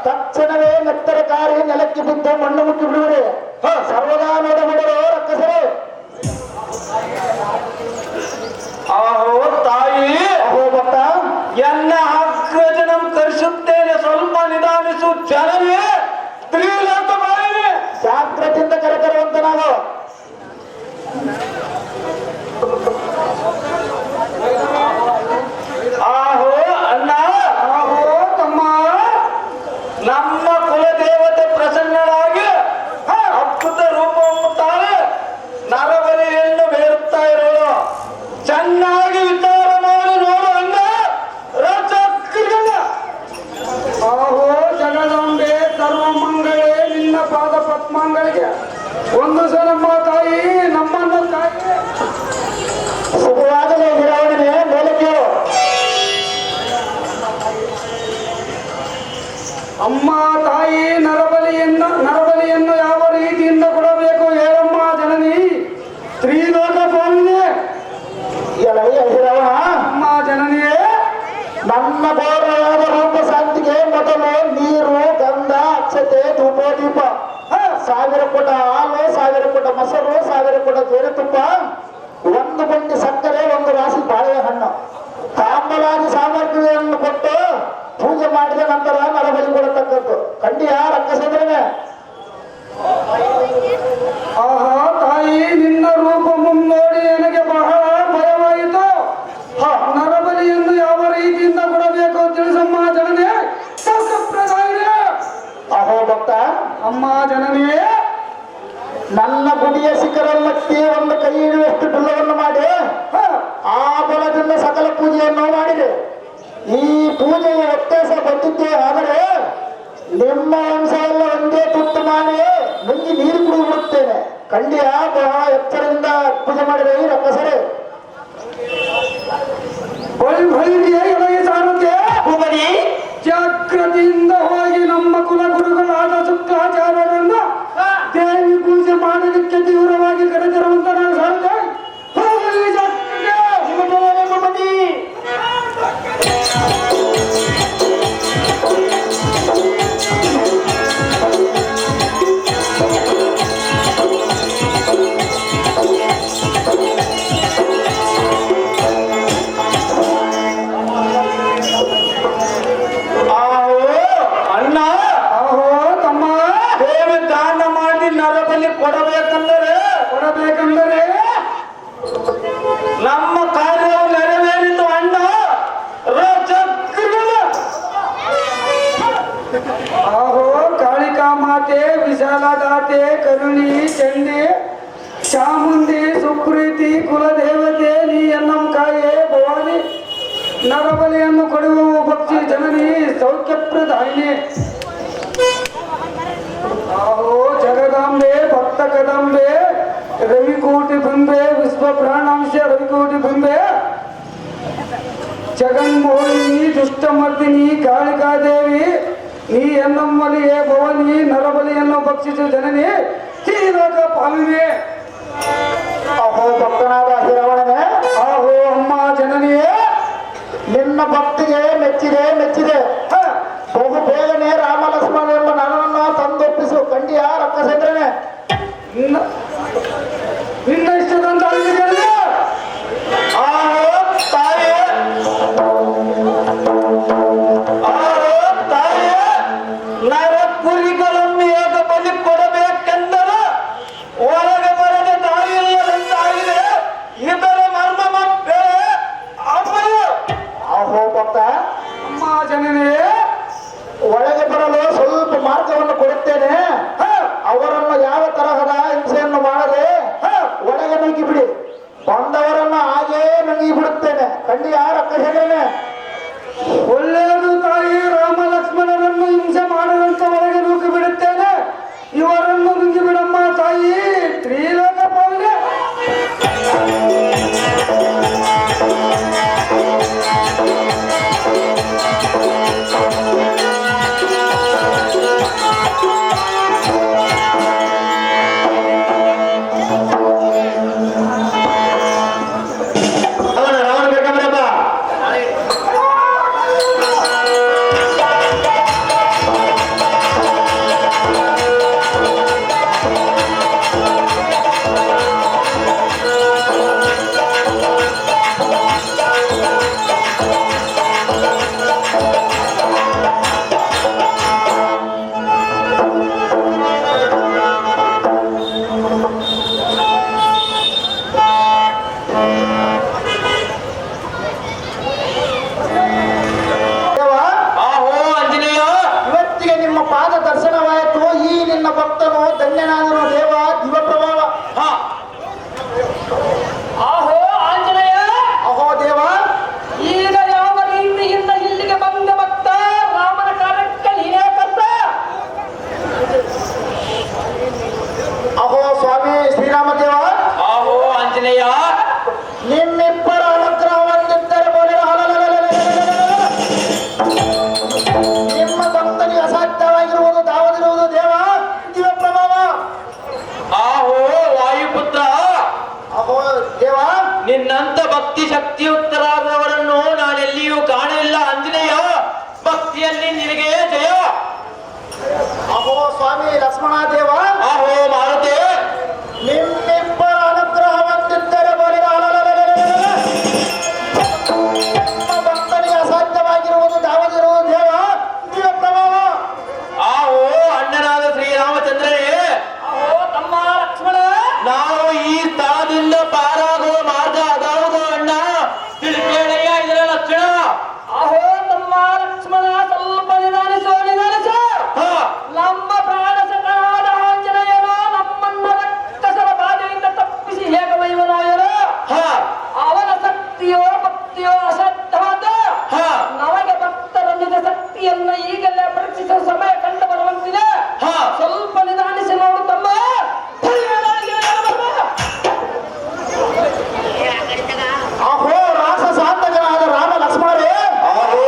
ತಕ್ಷಣವೇ ನೆತ್ತರ ಕಾರಿ ನೆಲಕ್ಕೆ ಬಿದ್ದ ಮಣ್ಣು ಮುಟ್ಟಿ ಬಿಡುವರೆ. ಸರ್ವದಾ ನೋಡಬಿಡರು ರಕ್ಕಸರೇ.
ಆಹೋ ತಾಯಿ,
ಅಹೋ ಭಕ್ತ,
ಎನ್ನ ಅಗ್ರಜನಂ ಕರೆಸುತ್ತೇನೆ, ಸ್ವಲ್ಪ ನಿಧಾನಿಸು ಜನವೇ. ತ್ರಿಲೋಕ ಬಾಯಿವೆ,
ಜಾಗ್ರತೆಯಿಂದ ಕರೆತರುವಂತ ನಾವು.
ಆಹೋ ಅಣ್ಣ,
ಅಹೋ ತಮ್ಮ,
ನಮ್ಮ ಕುಲದೇವತೆ ಪ್ರಸನ್ನರಾಗಿ ಅದ್ಭುತ ರೂಪವನ್ನು ತಾಳೆ ನರಬಲಿಯನ್ನು ಬೇರುತ್ತಾ ಇರೋಳು. ಚೆನ್ನಾಗಿ ವಿಚಾರ ಮಾಡಿ ನೋಡು ಅಣ್ಣ. ರಚಕ್ರಿಯ
ಆಹೋ ಜಗದಂಬೆ ಸರ್ವಮಂಗಳೇ, ನಿನ್ನ ಪಾದ ಪದ್ಮಗಳಿಗೆ ಒಂದು ಸಲಮ್ಮ ತಾಯಿ, ನಮ್ಮನ್ನು ತಾಯಿ.
ಶುಭವಾಗಲೇ ವಿರಾವಣೆ ಮೇಲಕ್ಕೆ.
ಅಮ್ಮ ತಾಯಿ, ನರಬಲಿಯನ್ನು ಯಾವ ರೀತಿಯಿಂದ ಕೊಡಬೇಕು ಹೇಳಮ್ಮ ಜನನಿ. ತ್ರಿಲೋಕ ಪಾಲನೆ
ಎಳೈ ಅಹಿರವಣ,
ಅಮ್ಮ ಜನನಿಯೇ.
ನನ್ನ ಗೌರವವಾದ ರೂಪ ಶಾಂತಿಗೆ ಮೊದಲು ನೀರು, ಗಂಧ, ಅಕ್ಷತೆ, ಧೂಪ, ದೀಪ, 1000 ಕೊಟ ಹಾಲು, 1000 ಕೊಟ ಮೊಸರು, 1000 ಕೊಟ ಜೇನುತುಪ್ಪ, 1 ಬಂಡಿ ಸಕ್ಕರೆ, 1 ರಾಶಿ ಬಾಳೆಹಣ್ಣು, ತಾಂಬಲಾದಿ ಸಾಮಗ್ರಿಗಳನ್ನು ಕೊಟ್ಟು ಪೂಜೆ ಮಾಡಿದ ನಂತರ ನರಬಲಿ ಕೊಡತಕ್ಕದ್ದು. ಖಂಡಿತ ರಕ್ತಸೇಂದ್ರನೇ.
ಆಹಾ ತಾಯಿ, ನಿನ್ನ ರೂಪ ಮುನ್ನೋಡಿ ನನಗೆ ಬಹಳ ಭಯವಾಯಿತು. ನರಬಲಿಯನ್ನು ಯಾವ ರೀತಿಯಿಂದ ಕೊಡಬೇಕು ತಿಳಿಸಮ್ಮ ಜನನೇ.
ಅಹೋ ಭಕ್ತ,
ಅಮ್ಮ ಜನನಿಯೇ.
ನನ್ನ ಗುಡಿಯ ಶಿಖರಲ್ಲಕ್ಕೆ ಒಂದು ಕೈ ಹಿಡಿಯುವಷ್ಟು ಬಿಲ್ಲವನ್ನು ಮಾಡಿ ಆ ಬಲದಿಂದ ಸಕಲ ಪೂಜೆಯನ್ನು ಮಾಡಿದೆ. ಈ ಪೂಜೆಯ ವ್ಯತ್ಯಾಸ ಬಂದಿದ್ದೇ ಆದರೆ ನಿಮ್ಮ ವಂಶ ಎಲ್ಲ ಒಂದೇ ತುತ್ತು ಮಾಡಿ ನುಂಗಿ ನೀರು ಕುಡಿದು ಬಿಡುತ್ತೇನೆ. ಖಂಡಿತ ಬಹಳ ಎಚ್ಚರದಿಂದ ಪೂಜೆ ಮಾಡಿದೆ ಈ ರಕ್ಕಸರೇ.
ಜಾಗ್ರತೆಯಿಂದ ಹೋಗಿ ನಮ್ಮ ಕುಲಗುರುಗಳಾದ ಶುಕ್ರಾಚಾರ್ಯರನ್ನ ದೇವಿ ಪೂಜೆ ಮಾಡಲಿಕ್ಕೆ ತೀವ್ರವಾಗಿ ಕರೆದಿರುವಂತ ನಾನು ಸಾಧ್ಯ. ನರಬಲಿಯನ್ನು ಕೊಡುವವು ಭಕ್ತಿ ಜನನಿ ಸೌಖ್ಯಪ್ರದಾಯಿನಿ. ಆಹೋ ಜಗದಾಂಬೆ ಭಕ್ತ ಕದಂಬೆ ರವಿಕೋಟಿ ಬಿಂಬೆ ವಿಶ್ವ ಪ್ರಾಣಾಂಶ ರವಿಕೋಟಿ ಬಿಂಬೆ ಜಗನ್ಮೋಹಿನಿ ದುಷ್ಟಮರ್ದಿನಿ ಕಾಳಿಕಾದೇವಿ ನೀ ಎನ್ನಮ್ಮಲಿಯೇ ಭವನಿ ನರಬಲಿಯನ್ನು ಭಕ್ಷಿಸು ಜನನಿ ಶ್ರೀಲೋಕ ಪಾಲಿವೆ.
ಅಹೋ ಭಕ್ತನಾದ ಹಿರವಣನೆ,
ಆಹೋ ಅಮ್ಮ ಜನನಿಯೇ
ನಿನ್ನ ಭಕ್ತಿಗೆ ಮೆಚ್ಚಿದೆ. ಬಹು ಬೇಗನೆ ರಾಮ ಲಕ್ಷ್ಮಣ ಎಂಬ ನನ್ನನ್ನು ತಂದೊಪ್ಪಿಸು ಕಂಡಿಯ ರಕ್ಕಸೇಂದ್ರನೇ.
ನಿನ್ನ ಇಷ್ಟದಂತ ಅಲ್ಲಿಗೆ
ಆಹೋ ತಾಯೇ, ಆಹೋ ತಾಯೇ, ನರ ಕುರಿಗಳನ್ನು ಏಕ ಬಲಿ ಕೊಡಬೇಕೆಂದರೆ ಒಳಗೆ ಬರದ ತಾಯಿಲ್ಲದಂತಾಗಿದೆ. ಇದರ ಮರ್ಮ ಮತ್ತೆ ಅಮ್ಮಯ್ಯ.
ಅಹೋ ಭಕ್ತ,
ಅಮ್ಮ ಜನನಿಯೇ
ಒಳಗೆ ಬರಲು ಸ್ವಲ್ಪ ಮಾರ್ಗವನ್ನು ಕೊಡುತ್ತೇನೆ. ಅವರನ್ನು ಯಾವ ತರಹದ ಹಿಂಸೆಯನ್ನು ಮಾಡದೆ ಒಳಗೆ ನುಗ್ಗಿ ಬಿಡಿ. ಬಂದವರನ್ನು ಹಾಗೇ ನುಗ್ಗಿ ಬಿಡುತ್ತೇನೆ ಕಂಡಿಯ ರಕ್ಕಸೇಂದ್ರನೇ.
ಒಳ್ಳೆಯದು ತಾಯಿ. ರಾಮ ಲಕ್ಷ್ಮಣರನ್ನು ಹಿಂಸೆ ಮಾಡದಂತ ಒಳಗೆ ನೂಕಿ ಬಿಡುತ್ತೇನೆ. ಇವರನ್ನು ನುಂಗಿ ಬಿಡಮ್ಮ ತಾಯಿ ತ್ರಿಲೋಕ ಪಾಲನೆ.
ರಾವಣ ಬೇಕಾದ್ರಪ್ಪ.
ದೇವ,
ಆಹೋ ಆಂಜನೇಯ,
ಇವತ್ತಿಗೆ ನಿಮ್ಮ ಪಾದ ದರ್ಶನವಾಯಿತು. ಈ ನಿನ್ನ ಭಕ್ತನು ಧನ್ಯನಾದನು ದೇವ. ದಿವ ಪ್ರಭಾವ.
ಹಾ
ಆಹೋ ಆಂಜನೇಯ,
ಅಹೋ ದೇವ,
ಈಗ ಯಾವ ರೀತಿಯಿಂದ ಇಲ್ಲಿಗೆ ಬಂದ ಭಕ್ತ ರಾಮನ ಕಾರ್ಯಕ್ಕೆ ನೀನೇ ಕರ್ತ.
ಅಹೋ ಸ್ವಾಮಿ ಶ್ರೀರಾಮ ದೇವ,
ಆಹೋ ಆಂಜನೇಯ,
ನಿಮ್ಮಿಬ್ಬರ ಅನುಗ್ರಹ ಹೊಂದಿದ್ದರೆ ಬೋಲೆ ನಿಮ್ಮ ಭಕ್ತನಿಗೆ ಅಸಾಧ್ಯವಾಗಿರುವುದು ದಾವದಿರುವುದು ದೇವ. ದಿವ ಪ್ರಭಾವ.
ಆಹೋ ವಾಯುಪುತ್ರ,
ಅಹೋ ದೇವ,
ನಿನ್ನಂತ ಭಕ್ತಿ ಶಕ್ತಿಯುಕ್ತರಾದವರನ್ನು ನಾನೆಲ್ಲಿಯೂ ಕಾಣಲಿಲ್ಲ ಆಂಜನೇಯ. ಭಕ್ತಿಯಲ್ಲಿ ನಿನಗೆ ಜಯ.
ಅಹೋ ಸ್ವಾಮಿ ಲಕ್ಷ್ಮಣ ದೇವ,
ಆಹೋ ಮಾರುತಿ,
ನಿಮ್ಮಿಬ್ಬರ ಅನುಗ್ರಹ ಹೊಂದಿದ್ದರೆ ಬೋಲೆ ನಿಮ್ಮ ಭಕ್ತನಿಗೆ ಅಸಾಧ್ಯವಾಗಿರುವುದು ದಾವದಿರುವುದು ದೇವ. ದಿವ ಪ್ರಭಾವ.
ಆಹೋ ಅಣ್ಣನಾದ ಶ್ರೀರಾಮಚಂದ್ರನೇ,
ಆಹೋ ತಮ್ಮ ಲಕ್ಷ್ಮಣ,
ನಾವು ಈ ಸ್ಥಳದಿಂದ ಪಾರಾಗುವ ಮಾರ್ಗ ಅದಾವುದು ಅಣ್ಣ. ತಿಳ್ಕೇಳಯ್ಯ ಇದರ ಲಕ್ಷಣ.
ಆಹೋ ತಮ್ಮ ಲಕ್ಷ್ಮಣ, ಸ್ವಲ್ಪ ನಿಧಾನಿಸು.
ಹಾ
ನಮ್ಮ ಪ್ರಾಣ ಸಖನಾದ ಆಂಜನೇಯನು ನಮ್ಮನ್ನ ರಕ್ಕಸರ ಬಾಧೆಯಿಂದ ತಪ್ಪಿಸಿ ಹೇಗೆ ವೈವನಾಯನು.
ಹಾ
ಅವನ ಶಕ್ತಿಯೋ ಭಕ್ತಿಯೋ ಅಸಾಧ್ಯವಾದ
ಹಾ
ನಮಗೆ ಭಕ್ತರ ನಿಜ ಶಕ್ತಿಯನ್ನು ಈಗಲೇ ಪರೀಕ್ಷಿಸುವ ಸಮಯ ಕಂಡು ಬರುವಂತಿದೆ.
ಹಾ
ಸ್ವಲ್ಪ ನಿಧಾನಿಸಿ ನೋಡು ತಮ್ಮ.
ಅಹೋ ರಾಕ್ಷಸಾಂತಕನಾದ ರಾಮ ಲಕ್ಷ್ಮಣರೇ,
ಆಹೋ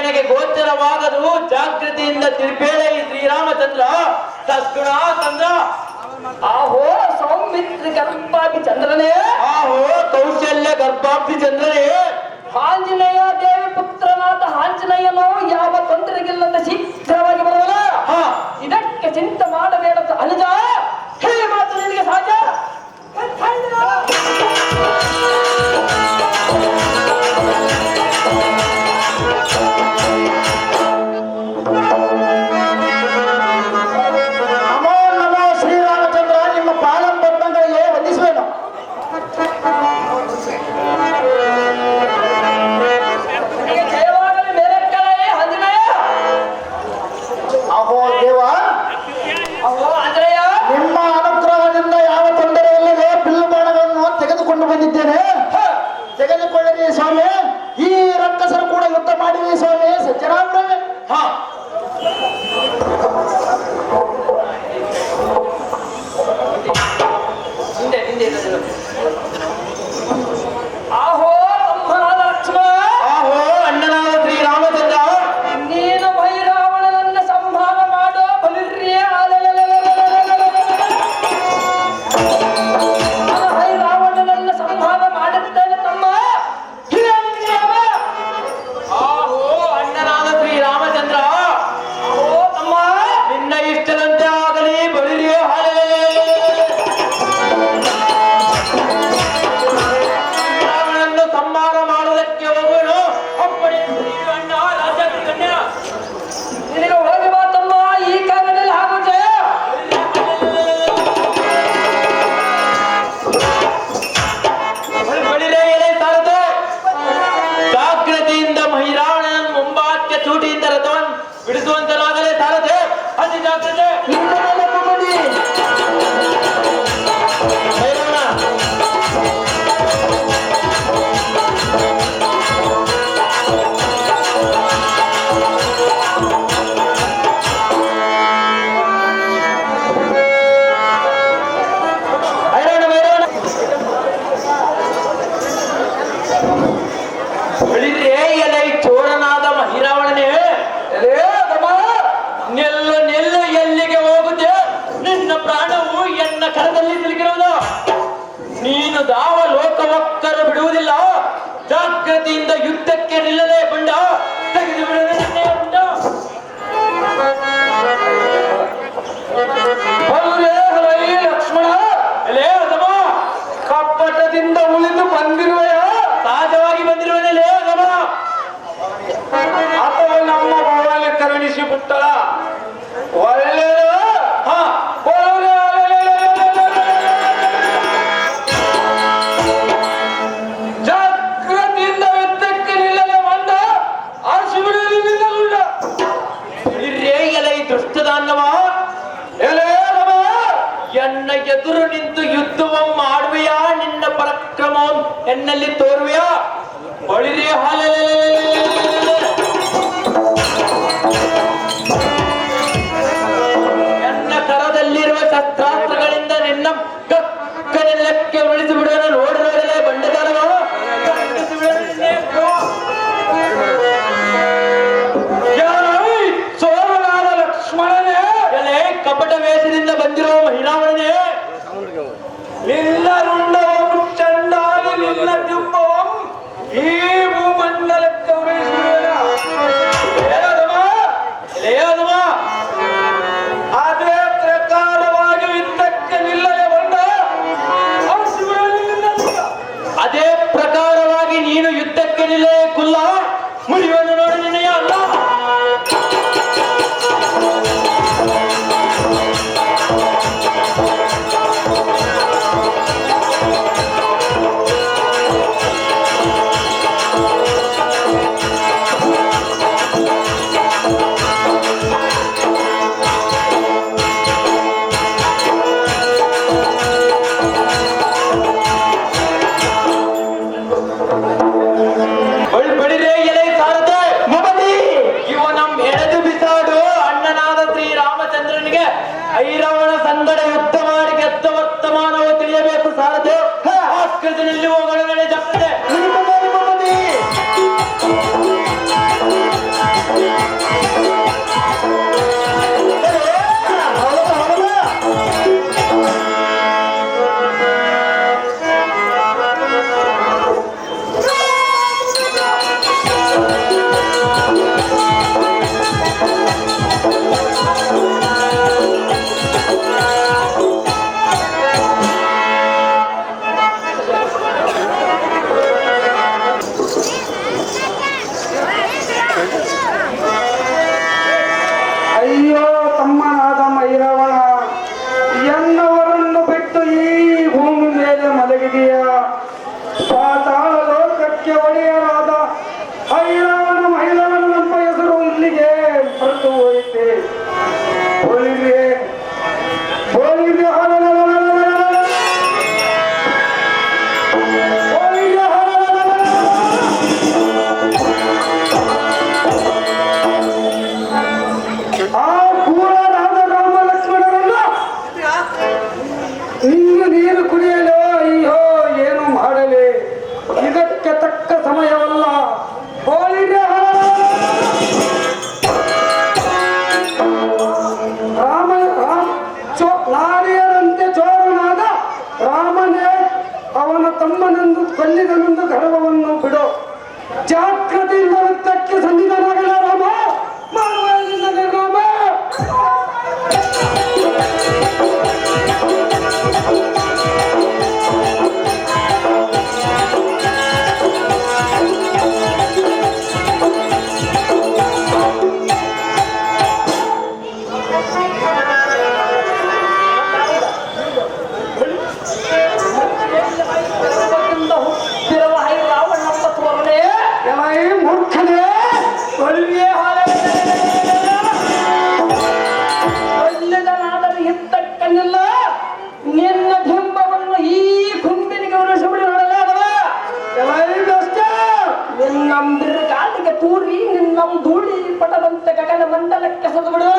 ನಿನಗೆ ಗೋಚರವಾಗದು ಜಾಗೃತಿಯಿಂದ ತಿರುಪೇಳೆ ಈ ಶ್ರೀರಾಮಚಂದ್ರ ಸದ್ಗುಣ ಚಂದ್ರ.
ಆಹೋ ಸೌಮಿತ್ರ ಗರ್ಭಾಭಿ ಚಂದ್ರನೇ,
ಆಹೋ ಕೌಶಲ್ಯ ಗರ್ಭಾಬ್ಧಿ ಚಂದ್ರನೇ,
ಆಂಜನೇಯ ದೇವಿ ಪುತ್ರನಾದ ಆಂಜನೇಯನು ಯಾವ ತೊಂದರೆಗಿಲ್ಲದ ಶೀಘ್ರವಾಗಿ ಬರುವಲ್ಲ. ಇದಕ್ಕೆ ಚಿಂತೆ ಮಾಡಬೇಡ ಅನುಜ. ಹೇ ಮಾತು ನಿನಗೆ ಸಾಧ್ಯ?
ನಮೋ ನಮೋ ಶ್ರೀರಾಮಚಂದ್ರ, ನಿಮ್ಮ ಪಾಲಂಬಂಧಗಳಿಗೆ ವಂದಿಸುವೆನು.
ಜಯವಾಗಲಿ ಮೇಲಕ್ಕಲೇ ಆಂಜನೇಯ.
ಅಹೋ ದೇವ,
ಅಹೋ ಆಂಜನೇಯ,
ನಿಮ್ಮ ಅನುಗ್ರಹದಿಂದ ಯಾವ ತೊಂದರೆಯಿಲ್ಲದೆ ಬಿಲ್ಲು ಬಾಣಗಳನ್ನು ತೆಗೆದುಕೊಂಡು ಬಂದಿದ್ದೇನೆ. ತೆಗೆದುಕೊಳ್ಳಿರಿ ಸ್ವಾಮಿ. ಈ ರಕ್ಕಸರು ಕೂಡ ಯುದ್ಧ ಮಾಡಿರಿ ಸ್ವಾಮಿ. ಸಜ್ಜನಾಗ್ರಹವೇ.
ಹಾ
ಹಿಂದೆ ಹಿಂದೆ ಇರೋದು. ಆಹೋ ತಮ್ಮನಾದ ಲಕ್ಷ್ಮಣ,
ಆಹೋ ಅಣ್ಣನಾದ ಶ್ರೀರಾಮಚಂದ್ರ,
ನೀನು ಭೈರಾವಣನನ್ನ ಸಂಹಾರ ಮಾಡೋ ಬಲಿರ್ರಿಯ. ನಾನು ಭೈರಾವಣನನ್ನ ಸಂಹಾರ ಮಾಡುತ್ತೇನೆ ತಮ್ಮ. ಹಿರಣ್ಯವ.
ಆಹೋ ಅಣ್ಣನಾದ ಶ್ರೀರಾಮಚಂದ್ರ,
ಆಹೋ ತಮ್ಮ,
ನಿನ್ನ ಇಷ್ಟದಂತೆ ಆಗಲಿ ಬಳಿರಿಯ ರಾವಣನನ್ನು ಸಂಹಾರ ಮಾಡುವುದಕ್ಕೆ ಹೋಗೋಣ. ಅಪ್ಪಣೆ ಅಣ್ಣ ರಾಜಾತಿ ಕನ್ಯಾ.
ನಿನಗೆ ಹೋಗಿ ಬಾ ತಮ್ಮ. ಈ ಕಾಲದಲ್ಲಿ ಹಾಗೂ ಜಯ.
ಬಳಿರೇ ಎಲೆ ಸಾರದೆ ಜಾಗ್ರತೆಯಿಂದ ಮಹಿರಾವಣನ ಮುಂಬಾತ್ಯ ಚೂಟಿಯಿಂದ ರಥವನ್ನು ಬಿಡಿಸುವಂತನಾಗಲೇ ಸಾರದೆ ಅತಿ ಜಾಗ್ರತೆ.
ನಿನ್ನನ್ನೆಲ್ಲ ಕೊಂಬಡಿ.
ಭೈರವನ ಭೈರವನ ಭೈರವನ ಬಳಿರೇ ಎಲೆ ಚೋರನಾದ ಮಹಿರಾವಣನೇ, ಎಲೆ ತಮ್ಮ, ನೆಲ್ಲು ನೆಲ್ಲು ಎಲ್ಲಿಗೆ ಹೋಗುತ್ತೆ? ನಿನ್ನ ಪ್ರಾಣವು ಎನ್ನ ಕರದಲ್ಲಿ ಸಿಲುಕಿರುವುದು. ನೀನು ದಾವ ಲೋಕವಕ್ಕರು ಬಿಡುವುದಿಲ್ಲ. ಜಾಗೃತಿಯಿಂದ ಯುದ್ಧಕ್ಕೆ ನಿಲ್ಲಲೇ ಬಂಡ. ತೆಗೆದು ಬಿಡಲೇ ನಿನ್ನೆ ಬಂಡ.
ಅಲ್ಲೇ ಹರೈ ಲಕ್ಷ್ಮಣ,
ಎಲೆ ಅದಮ,
ಕಪ್ಪಟದಿಂದ ಉಳಿದು ಬಂದಿರುವೆಯ
ಸಹಜವಾಗಿ ಬಂದಿರುವನೆಲೆ ಅದಮ.
ಅಥವಾ ನಮ್ಮ ಭವನ ಕರುಣಿಸಿ ಬಿಟ್ಟಳ? ಒಳ್ಳೆಯದು.
ಹಾ
ಒಳ್ಳೆ ಜಾಗೃತಿಯಿಂದ ಯುದ್ಧಕ್ಕೆ ನಿಲ್ಲದೆ ಬಂದ ಆರಿಸಿ ಬಿಡುವುದಿಲ್ಲ.
ಬಳಿರೇ ಎಲೆ ದುಷ್ಟದಾನ್ನವ,
ಎಲೆ ರಮ,
ಎನ್ನ ಎದುರು ನಿಂತು ಯುದ್ಧವನ್ನು ಮಾಡುವೆಯಾ? ನಿನ್ನ ಪರಾಕ್ರಮವನ್ನು ಎನ್ನಲ್ಲಿ ತೋರುವೆಯಾ? ಬಳಿರೇ ಹಾಲೆ ಎನ್ನ ಕರದಲ್ಲಿರುವ ಶಸ್ತ್ರಾಸ್ತ್ರಗಳಿಂದ ನಿನ್ನ ಕಕ್ಕನೆಲ್ಲಕ್ಕೆ ಉಳಿಸಿ ಬಿಡುವನು. ನೋಡು ನೋಡಲೇ ಬಂಡದಾರನು
ಸೋಮನಾದ ಲಕ್ಷ್ಮಣನೇ,
ಎಲೆ ಕಪಟ ವೇಷದಿಂದ ಬಂದಿರುವ ಮಹಿಳಾವಣನೆ,
ನಿನ್ನ ರುಂಡವಂ ಚಂಡಾಲಿ ನಿನ್ನ ದಿಬ್ಬವಂ ಈ ಭೂಮಂಡಲಕ್ಕೆ ಉಳಿಸುವೆನ.
ಎಲೆ ಅದಮ,
ಅದೇ ಪ್ರಕಾರವಾಗಿ ಯುದ್ಧಕ್ಕೆ ನಿಲ್ಲದೆ ಬಂದ ಆರಿಸಿ ಬಿಡುವುದಿಲ್ಲ.
ಅದೇ ಪ್ರಕಾರವಾಗಿ ನೀನು ಯುದ್ಧಕ್ಕೆ ನಿಲ್ಲೇ ಕುಲ್ಲ. ಮುರಿಯುವನ್ನು ನೋಡಿ ನಿನಯ ಅಲ್ಲ.
ತಮ್ಮನೊಂದು ಕೊಲ್ಲಿದನೊಂದು ಗರ್ವವನ್ನು ಬಿಡು. ಜಾಗೃತಿಯಿಂದ ವೃತ್ತಕ್ಕೆ ಸಂಧಿತನಾಗಲ ರಾಮ, ಮಾಡುವಲ್ಲಿಂದ ನಿರ್ನಾಮ.
ಹುಟ್ಟಿರುವ ಹೈ ರಾವಣಪ್ಪ ತೋರನೆ
ಎಲೈ ಮೂರ್ಖನೇ,
ಒಳ್ಳೆದನಾದರೆ ಇದ್ದಕ್ಕನ್ನೆಲ್ಲ ನಿನ್ನ ಡಿಂಬವನ್ನು ಈ ಕುಂಬಿನಿಗೆ ಉಳಿಸಿಬಿಡಿ ನೋಡಲಾಗಲ್ಲ.
ಎಲೈ ಬೆಸ್ಟ,
ನಿನ್ನ ಗಾಳಿಗೆ ತೂರಿ ನಿನ್ನ ಧೂಳಿ ಪಟದಂತೆ ಗಗನ ಮಂಡಲಕ್ಕೆ ಸದು ಬಿಡುವ.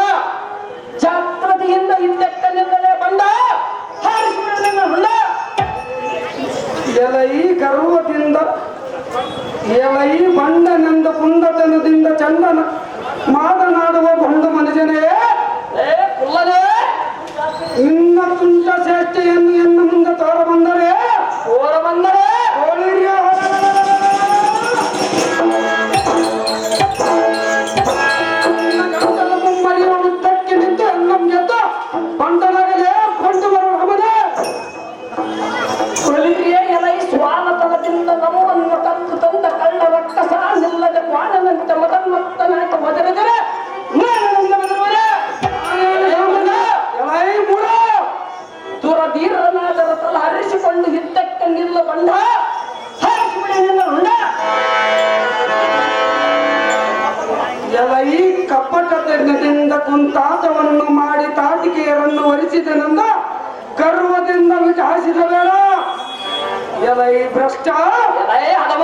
ಜಾಗ್ರತೆಯಿಂದ ಇದ್ದಕ್ಕನ್ನೆಲ್ಲೇ ಬಂದ ಹಾರಿಸಿಬಿಡು ನಿನ್ನ ಹುಳ್ಳ.
ಎಲೈ ಗರ್ವದಿಂದ, ಎಲೈ ಬಂಡನೆಂದ ಪುಂಡತನದಿಂದ ಚಂದನ ಮಾತನಾಡುವ ಬಂಡು ಮನುಜನೇ,
ಏ ಕುಲ್ಲನೆ,
ನಿನ್ನ ತುಂಟ ಶ್ರೇಷ್ಠೆಯನ್ನು ಎನ್ನು ಮುಂದೆ ತೋರ ಬಂದರೆ
ಓರ ಬಂದರೆ
ಗಂಟಲ ಮುಮ್ಮರಿಯುವ ವೃತ್ತಕ್ಕೆ ನಿಂತು ನಮ್ಗೆದ್ದ ಬಂಡನಾಗಲೇ ಬಂಡು ಬರುವ ಹಮನೆ.
ಕೊಲಿರಿಯೇ ಎಲೈ ಸ್ವಾನತನದಿಂದ ನಮ್ಮನ್ನು ಕತ್ತು ತಂದ ಕಳ್ಳ ರಕ್ಕಸ ನಿಲ್ಲದ ಕ್ವಾಣನಂತೆ ಮದನ್ಮತ್ತನಾಯ್ತು ಮದರಿದರೆ ನಾನು ನನ್ನ ಮದುವೆ
ಎಲೈ ಮೂಡ,
ದುರಧೀರನಾದರ ತಲ ಹರಿಸಿಕೊಂಡು ಹಿದ್ದಕ್ಕೆ ನಿಲ್ಲ ಬಂಡ ಹಾರಿಸಿಬಿಡಿ ನಿನ್ನ ಹುಂಡ.
ಎಲೈ ಕಪಟದಿಂದ ಕುಂತಾಟವನ್ನು ಮಾಡಿ ತಾಟಿಕೆಯರನ್ನು ಒರೆಸಿದನೆಂದ ಗರ್ವದಿಂದ ವಿಚಾರಿಸಿದ ಬೇಡ. ಎಲೈ ಭ್ರಷ್ಟ,
ಎಲೈ ಹದಮ,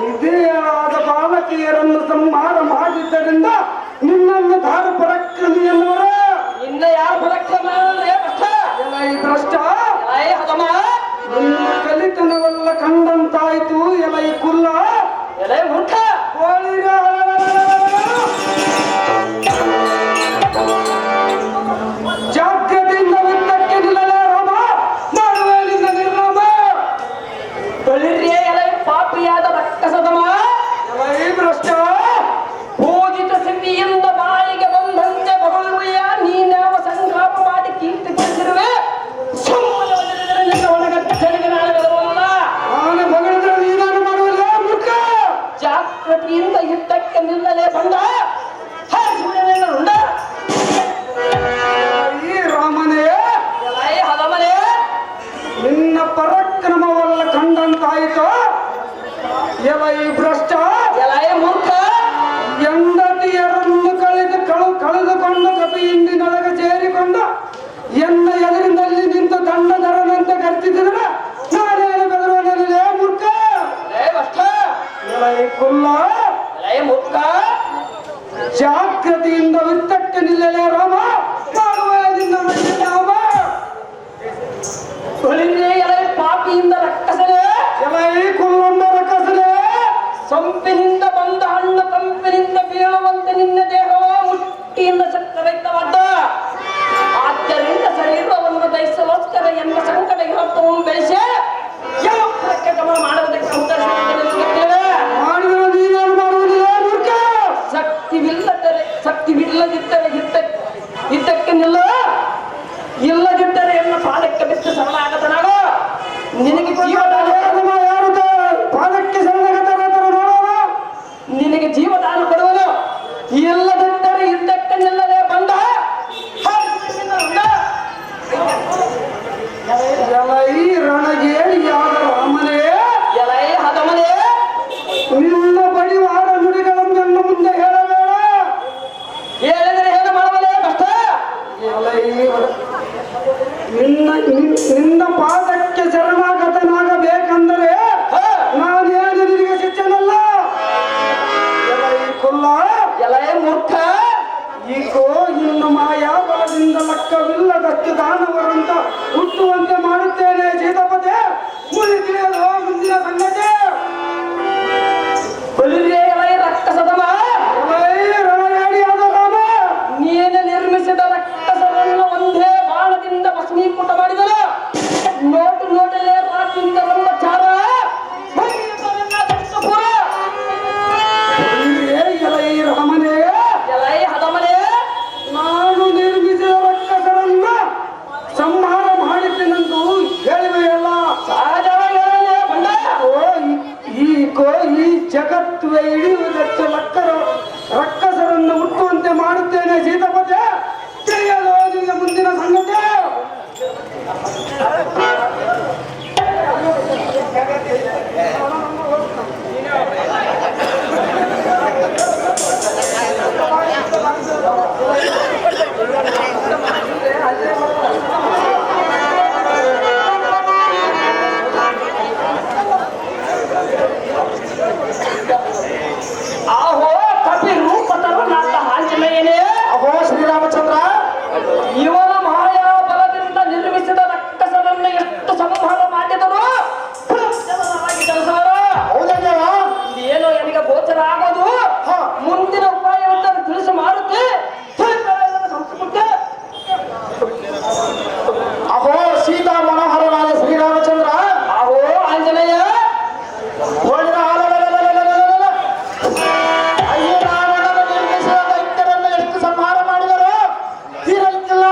ನಿಧೇಯಾದ ಬಾಲಕಿಯರನ್ನು ಸಂಹಾರ ಮಾಡಿದ್ದರಿಂದ ನಿನ್ನನ್ನು ಧಾರ ಪರಾಕ್ರಮಿ ಎನ್ನುವರ.
ಇನ್ನ ಯಾರು ಪರಾಕ್ರಮ ಅಂದ್ರೆ ಕಷ್ಟ.
ಎಲೈ ಭ್ರಷ್ಟ,
ಎಲೈ ಹದಮ,
ನಿನ್ನ ಕಲಿತನವೆಲ್ಲ ಕಂಡಂತಾಯ್ತು. ಎಲೈ ಕುಲ್ಲ,
ಎಲೈ ಮೂರ್ಖ,
ಕೋಳಿರ ಜಾಗ್ರತೆಯಿಂದ ವೃತ್ತಕ್ಕೆ ನಿಲ್ಲಲೇ ರಾಮ, ಮಾಡುವಲ್ಲಿಂದ ನಿರ್ನಾಮ.
ಕೊಲಿರಿಯೇ ಎಲೈ ಪಾಪಿಯಾದ ರಕ್ಕಸದಮ,
ಎಲೈ ಭ್ರಷ್ಟ,
ಪೂಜಿತ ಸಿದ್ಧಿಯಿಂದ ಬಾಯಿಗೆ ಬಂದಂತೆ ಬಗಳುವೆಯ ನೀನ್ಯಾವ ಸಂಗ್ರಾಮ ಮಾಡಿ ಕೀರ್ತಿಗೊಳಿಸಿರುವೆ. ಸುಮ್ಮನೆ ಒದರಿದರೆ ನಿನ್ನ ಒಣಗಟ್ಟೆಗೆ ನಾಳೆ ಬರುವಲ್ಲ.
ನಾನು ಮಗಳಿದ್ರೆ ನೀನಾನು ಮಾಡುವಲ್ಲ ಮೂರ್ಖ.
ಜಾಗೃತಿಯಿಂದ ಯುದ್ಧಕ್ಕೆ ನಿಲ್ಲಲೇ ಬಂದ ಹಾರಿಸಿಬಿಡಿ ನಿನ್ನ ಹುಂಡ.
ಈ ರಾಮನೇ,
ಎಲೈ ಹದಮನೆ,
ನಿನ್ನ ಪರಾಕ್ರಮವಲ್ಲ ಕಂಡಂತಾಯಿತು. ಎಲೈ ಭ್ರಷ್ಟ,
ಎಲೈ ಮೂರ್ಖ,
ಹೆಂಡತಿಯರನ್ನು ಕಳೆದುಕೊಂಡು ಕಪಿಯಿಂದಿನೊಳಗೆ ಸೇರಿಕೊಂಡು ಎನ್ನ ಎದುರಿನಲ್ಲಿ ನಿಂತು ದಂಡಧರನಂತೆ ಗರ್ಜಿಸಿದ್ರೆ ನಾನೇನು ಬೆದರುವನಲ್ಲೇ ಮೂರ್ಖ.
ಎಲೈ ಭ್ರಷ್ಟ,
ಎಲೈ ಕುಲ್ಲ,
ಎಲೈ ಮೂರ್ಖ,
ಜಾಗೃತಿಯಿಂದ ವೃತ್ತಕ್ಕೆ ನಿಲ್ಲಲೇ ರಾಮ, ಮಾಡುವುದರಿಂದ ನಾಮ.
ಕೊಲಿರಿಯೇ ಎಲೈ ಪಾಪಿಯಿಂದ ರಕ್ಕಸನೆ,
ಎಲೈ ಕುಲ್ಲೊಂದ ರಕ್ಕಸನೇ,
ಸೊಂಪಿನಿಂದ ಬಂದ ಹಣ್ಣು ಕಂಪಿನಿಂದ ಬೀಳುವಂತೆ ನಿನ್ನ ದೇಹವ ಮುಟ್ಟಿಯಿಂದ ಶಕ್ತರಹಿತವಾದ. ಆದ್ದರಿಂದ ಶರೀರವನ್ನು ದಹಿಸಲೋಸ್ಕರ ಎಂಬ ಸಂಕಟ ಇವತ್ತವನ್ನು ಬೆಳೆಸಿ ಯಮಪುರಕ್ಕೆ ಗಮನ ಮಾಡುವುದಕ್ಕೆ ಉತ್ತರಿಸುತ್ತೇವೆ.
ಮಾಡಿದ್ರೆ ನೀನೇನು ಮಾಡುವುದಿಲ್ಲ ಮೂರ್ಖ.
ಶಕ್ತಿವಿಲ್ಲದಿದ್ದರೆ ಯುದ್ಧಕ್ಕೆ ನಿಲ್ಲ, ಇಲ್ಲದಿದ್ದರೆ ಎನ್ನ ಪಾದಕ್ಕೆ ಬಿದ್ದು ಶರಣಾಗತನಾಗ. ನಿನಗೆ ಜೀವದಾನ,
ಯಾರು ಪಾದಕ್ಕೆ ಶರಣಾಗತರಾದ ನೋಡೋಣ.
ನಿನಗೆ ಜೀವದಾನ ಕೊಡುವನು. ಇಲ್ಲದಿದ್ದರೆ ಯುದ್ಧಕ್ಕೆ ನಿಲ್ಲದೆ ಬಂದ ಹಾರಿಸಿಬಿಡಿ ನಿನ್ನ ಹುಂಡ.
ಎಲೈ ರಣಗೇಳಿಯಾದ ರಾಮನೇ,
ಎಲೈ ಹದಮನೆ,
ನಿನ್ನ ಬಡಿವಾರ ನುಡಿಗಳನ್ನು ಮುಂದೆ ಹೇಳಬೇಡ.
ಹೇಳಿದರೆ ಏನು ಮಾಡಬಲ್ಲೇ ಕಷ್ಟ.
ಎಲೈ ನಿನ್ನ ಪಾದಕ್ಕೆ ಶರಣಾಗತನಾಗಬೇಕಂದರೆ ನಾನೇನು ನಿನಗೆ ಶಿಕ್ಷಣಲ್ಲ. ಎಲೈ ಕುಲ್ಲ,
ಎಲೈ ಮೂರ್ಖ,
ಈಗೋ ಇನ್ನು ಮಾಯಾಬಲದಿಂದ ಲೆಕ್ಕವಿಲ್ಲದಷ್ಟು ದಾನವರಂತ ಹುಟ್ಟುವಂತೆ ಮಾಡುತ್ತೇನೆ ಸೀತಾಪತಿ. ಮುಳಿ ತಿಳಿಯಲು ಮುಂದಿನ ಸಂಗತಿ.
ಕೊಲಿರಿಯೇ ಎಲೈ ರಕ್ಕಸದಮ,
ಎಲೈ ರಣಗಾಡಿಯಾದ ರಾಮ,
ನೀನು ನಿರ್ಮಿಸಿದ ರಕ್ಕಸವನ್ನು ಒಂದೇ ಬಾಣದಿಂದ ಭಸ್ಮೀಕೃತ ಮಾಡಿದನು. ನೋಟು ನೋಟಲೇ ರಾಜೇಂದ್ರಮ್ಮ ಚಾರ
ಮಾಡುತ್ತೇನೆ ಸೀತಾಪತಿ. ತಿಳಿಯಲು ನಿನ್ನ ಮುಂದಿನ ಸಂಗತಿ.
ಆಹೋ ಕಪಿ ರೂಪತರುನಾಥ ಆಂಜನೇಯನೇ,
ಅಹೋ ಶ್ರೀರಾಮಚಂದ್ರ,
ಇವನ ಮಾಯಾ ಬಲದಿಂದ ನಿರ್ಮಿಸಿದ ರಕ್ಕಸರನ್ನ ಎಷ್ಟು ಸಂಹಾರ ಮಾಡಿದರು ಪ್ರಜ್ಞಾನವಾಗಿ ಕೆಲಸವರ.
ಹೌದಲ್ಲೇವ?
ಇದೇನೋ ನನಗೆ ಗೋಚರ ಆಗೋದು.
ಹ.
ಮುಂದಿನ ಉಪಾಯವನ್ನು ತಿಳಿಸಿ ಮಾರುತಿ ಸಂಸ್ಕೃತಿ.
ಅಹೋ ಸೀತಾ ಮನೋಹರನಾದ ಶ್ರೀರಾಮಚಂದ್ರ,
ಆಹೋ ಆಂಜನೇಯ,
ಹೋಳಿನ ಅಯ್ಯೋ ರಾವಣನ ನಿರ್ಮಿಸಿದ ದೈತ್ಯರನ್ನು ಎಷ್ಟು ಸಂಹಾರ ಮಾಡಿದರು ತೀರಲಿಕ್ಕಿಲ್ಲ.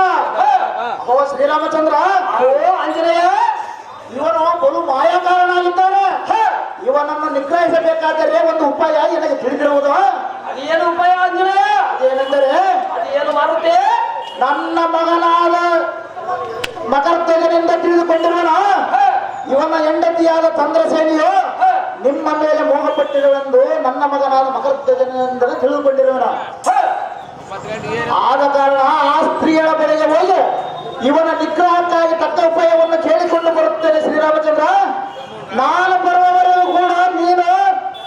ಅಹೋ ಶ್ರೀರಾಮಚಂದ್ರ,
ಆಹೋ ಆಂಜನೇಯ,
ಇವನು ಬಲು ಮಾಯಾಕಾರನಾಗಿದ್ದಾನೆ. ಇವನನ್ನು ನಿಗ್ರಹಿಸಬೇಕಾದರೆ ಒಂದು ಉಪಾಯ ನನಗೆ ತಿಳಿದಿರುವುದು.
ಅದೇನು ಉಪಾಯ ಆಂಜನೇಯ?
ಅದೇನೆಂದರೆ,
ಅದೇನು ಮಾರುತಿ?
ನನ್ನ ಮಗನಾದ ಮಕರಧ್ವಜನಿಂದ ತಿಳಿದುಕೊಂಡಿರುವನ ಇವನ ಹೆಂಡತಿಯಾದ ಚಂದ್ರಸೇನಿಯು ನಿಮ್ಮ ಮೇಲೆ ಮೋಹಪಟ್ಟಿರುವೆಂದು ನನ್ನ ಮಗನಾದ ಮಕರಧ್ವಜನಿಂದ ತಿಳಿದುಕೊಂಡಿರುವನ. ಆದ ಕಾರಣ ಆ ಸ್ತ್ರೀಯರ ಬಳಿಗೆ ಹೋಗಿ ಇವನ ನಿಗ್ರಹಕ್ಕಾಗಿ ತಕ್ಕ ಉಪಾಯವನ್ನು ಕೇಳಿಕೊಂಡು ಬರುತ್ತೇನೆ ಶ್ರೀರಾಮಚಂದ್ರ. ನಾನು ಬರುವವರೆಗೂ ಕೂಡ ನೀನು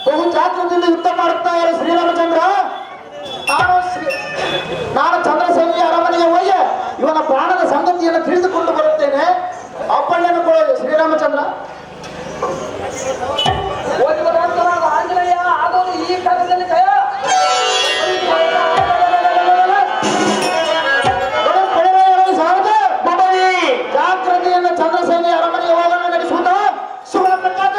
ಬಹು ಜಾಗೃತಿಯಿಂದ ಯುದ್ಧ ಮಾಡುತ್ತಾ ಇರು ಶ್ರೀರಾಮಚಂದ್ರ. ನಾನು ಚಂದ್ರಸೇನಿಯ ಅರಮನೆಗೆ ಹೋಗಿ ಇವನ ಪ್ರಾಣದ ಸಂಗತಿಯನ್ನು ತಿಳಿದುಕೊಂಡು ಬರುತ್ತೇನೆ. ಅಪ್ಪಣ್ಣನ ಕೊಡಲಿ ಶ್ರೀರಾಮಚಂದ್ರ.
ಹೋಗಿ ಬರುವಂತನಾದ ಆಂಜನೇಯ ಆಗೋದು ಈ ಕಾಲದಲ್ಲಿ ಜಯ.
ಜಾಗೃತಿಯನ್ನು ಚಂದ್ರಸೇನಿಯ ಅರಮನೆಗೆ ಹೋಗೋಣ ನಡೆಸುವುದ ಶುಭ ಪ್ರಕಾಶ.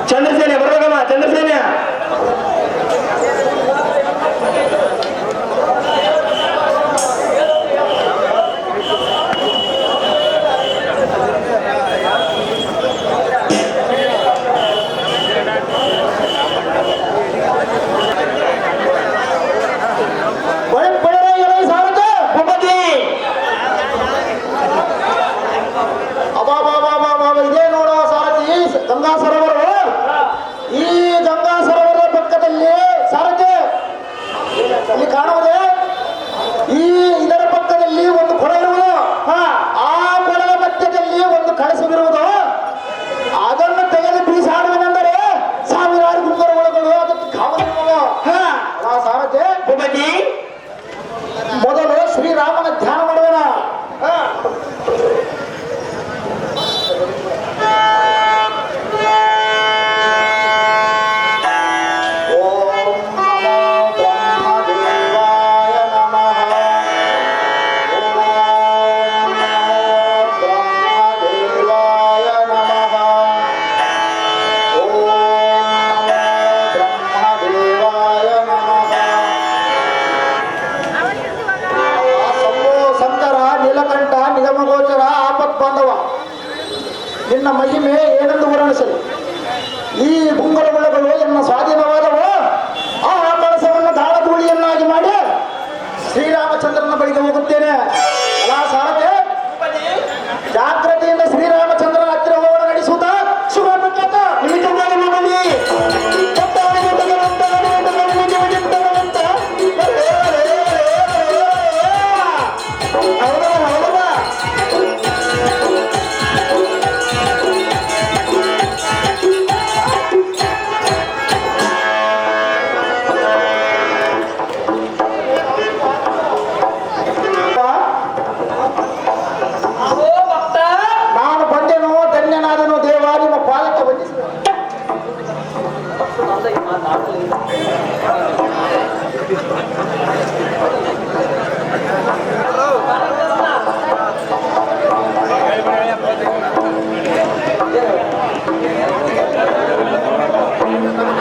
ಚಂದ್ರಸೇನೆ ಬರ್ಬೇಕಮ್ಮ, ಚಂದ್ರಸೇನೆ.
ಇದೇ ನೋಡುವ ಸಾರಥಿ ಗಂಗಾ ಸರೋವರ. ಈ ಗಂಗಾ ಸರೋವರದ ಪಕ್ಕದಲ್ಲಿ ಸಾರಥಿ ಇಲ್ಲಿ ಕಾಣುವುದೇ, ಇದರ ಪಕ್ಕದಲ್ಲಿ ಒಂದು ಕೊಳ ಇರುವುದು. ಆ ಕೊಳದ ಮಧ್ಯದಲ್ಲಿ ಒಂದು ಕಳಸವಿರುವುದು. ಅದನ್ನು ತೆಗೆದು ಬೀಸಾಡುವುದೆಂದರೆ ಸಾವಿರಾರು ಗುಂಗರುಗಳು ಅದಕ್ಕೆ ಕಾವಲಿರುವುದು. ಸಾರಥಿ
ಭೂಪತಿ,
ಮೊದಲು ಶ್ರೀರಾಮನ ಧ್ಯಾನ ಮಾಡುವನ. ನಿನ್ನ ಮಹಿಮೆ ಏನೆಂದು ವರ್ಣಿಸಲಿ. ಈ ಗುಂಗರುಗಳು ಎನ್ನ ಸ್ವಾಧೀನವಾದವು. ಆ ಕಳಸವನ್ನು ದಾಳಧೂಳಿಯನ್ನಾಗಿ ಮಾಡಿ ಶ್ರೀರಾಮಚಂದ್ರನ ಬಳಿಗೆ ಹೋಗುತ್ತೇನೆ. ಅಲಾ ಸಾರಥಿ, ಜಾಗ್ರತೆಯಿಂದ ಶ್ರೀರಾಮಚಂದ್ರನ ಹತ್ತಿರ ಹೋಗೋಣ ನಡೆಸುತ್ತಾ ಶುಭ ಪ್ರಖ್ಯಾತ.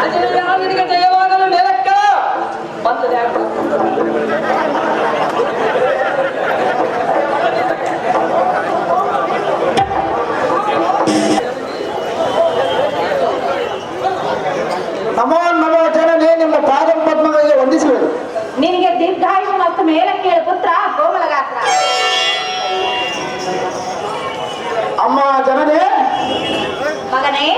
ಆಂಜನೇಯ ಜಯವಾಗಲು ಮೇಲಕ್ಕ ಬಂದದೆ
ನಮೋ ನಮೋ ಜನನೇ ನಿಮ್ಮ ಪಾದ ಪದ್ಮಗಳಿಗೆ ವಂದಿಸುವುದು.
ನಿನಗೆ ದೀರ್ಘಾಯು ಮತ್ತು ಮೇಲೆ ಕೇಳು ಪುತ್ರ ಗೋಮಲಗಾತ್ರ.
ಅಮ್ಮ ಜನನೇ,
ಮಗನೇ,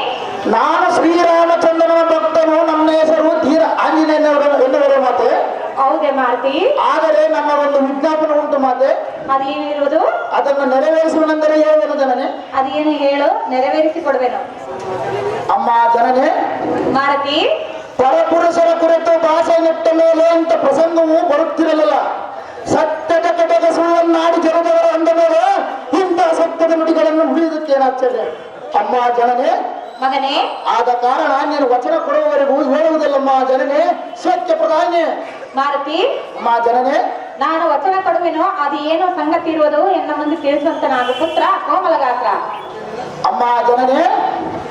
ನಾನು ಶ್ರೀರಾಮಚಂದ್ರನ ಭಕ್ತನು. ನನ್ನ ಹೆಸರು ಧೀರ ಆಂಜನೇಯನವರು ಮಾತೆ.
ಹೌದೇ ಮಾರುತಿ?
ಆದರೆ ನಮ್ಮ ಒಂದು ವಿಜ್ಞಾಪನೆ ಉಂಟು ಮಾತೆ.
ಅದೇನಿರುವುದು?
ಅದನ್ನು ನೆರವೇರಿಸುವನೆಂದರೆ ಹೇಳುವೆನು ಜನನೇ.
ಅದೇನು ಹೇಳು, ನೆರವೇರಿಸಿ ಕೊಡುವೆನು.
ಅಮ್ಮ ಜನನೇ,
ಮಾರುತಿ,
ಪರಪುರುಷರ ಕುರಿತು ಭಾಷೆ ನೆಟ್ಟ ಮೇಲೆ ಅಂತ ಪ್ರಸಂಗವು ಬರುತ್ತಿರಲಿಲ್ಲ. ಸತ್ಯದ ಕಡೆಗ ಸುಳ್ಳನ್ನಾಡಿ ಜನದವರ ಅಂದ ಮೇಲೆ ಇಂತಹ ಸತ್ಯದ ನುಡಿಗಳನ್ನು ಉಳಿಯುವುದಕ್ಕೇನಾಗ್ತದೆ. ಅಮ್ಮ ಜನನೇ,
ಮಗನೇ,
ಆದ ಕಾರಣ ನೀನು ವಚನ ಕೊಡುವವರೆಗೂ ಹೇಳುವುದಿಲ್ಲಮ್ಮ ಜನನೇ. ಸತ್ಯ ಪ್ರಧಾನಿ.
ಮಾರುತಿ,
ಅಮ್ಮ ಜನನೇ,
ನಾನು ವಚನ ಕೊಡುವೆನು. ಅದು ಏನು ಸಂಗತಿ ಇರುವುದು ಎನ್ನ ಮುಂದೆ ತಿಳಿಸುವಂತ ನಾನು ಪುತ್ರ ಕೋಮಲಗಾತ್ರ.
ಅಮ್ಮ ಜನನೇ,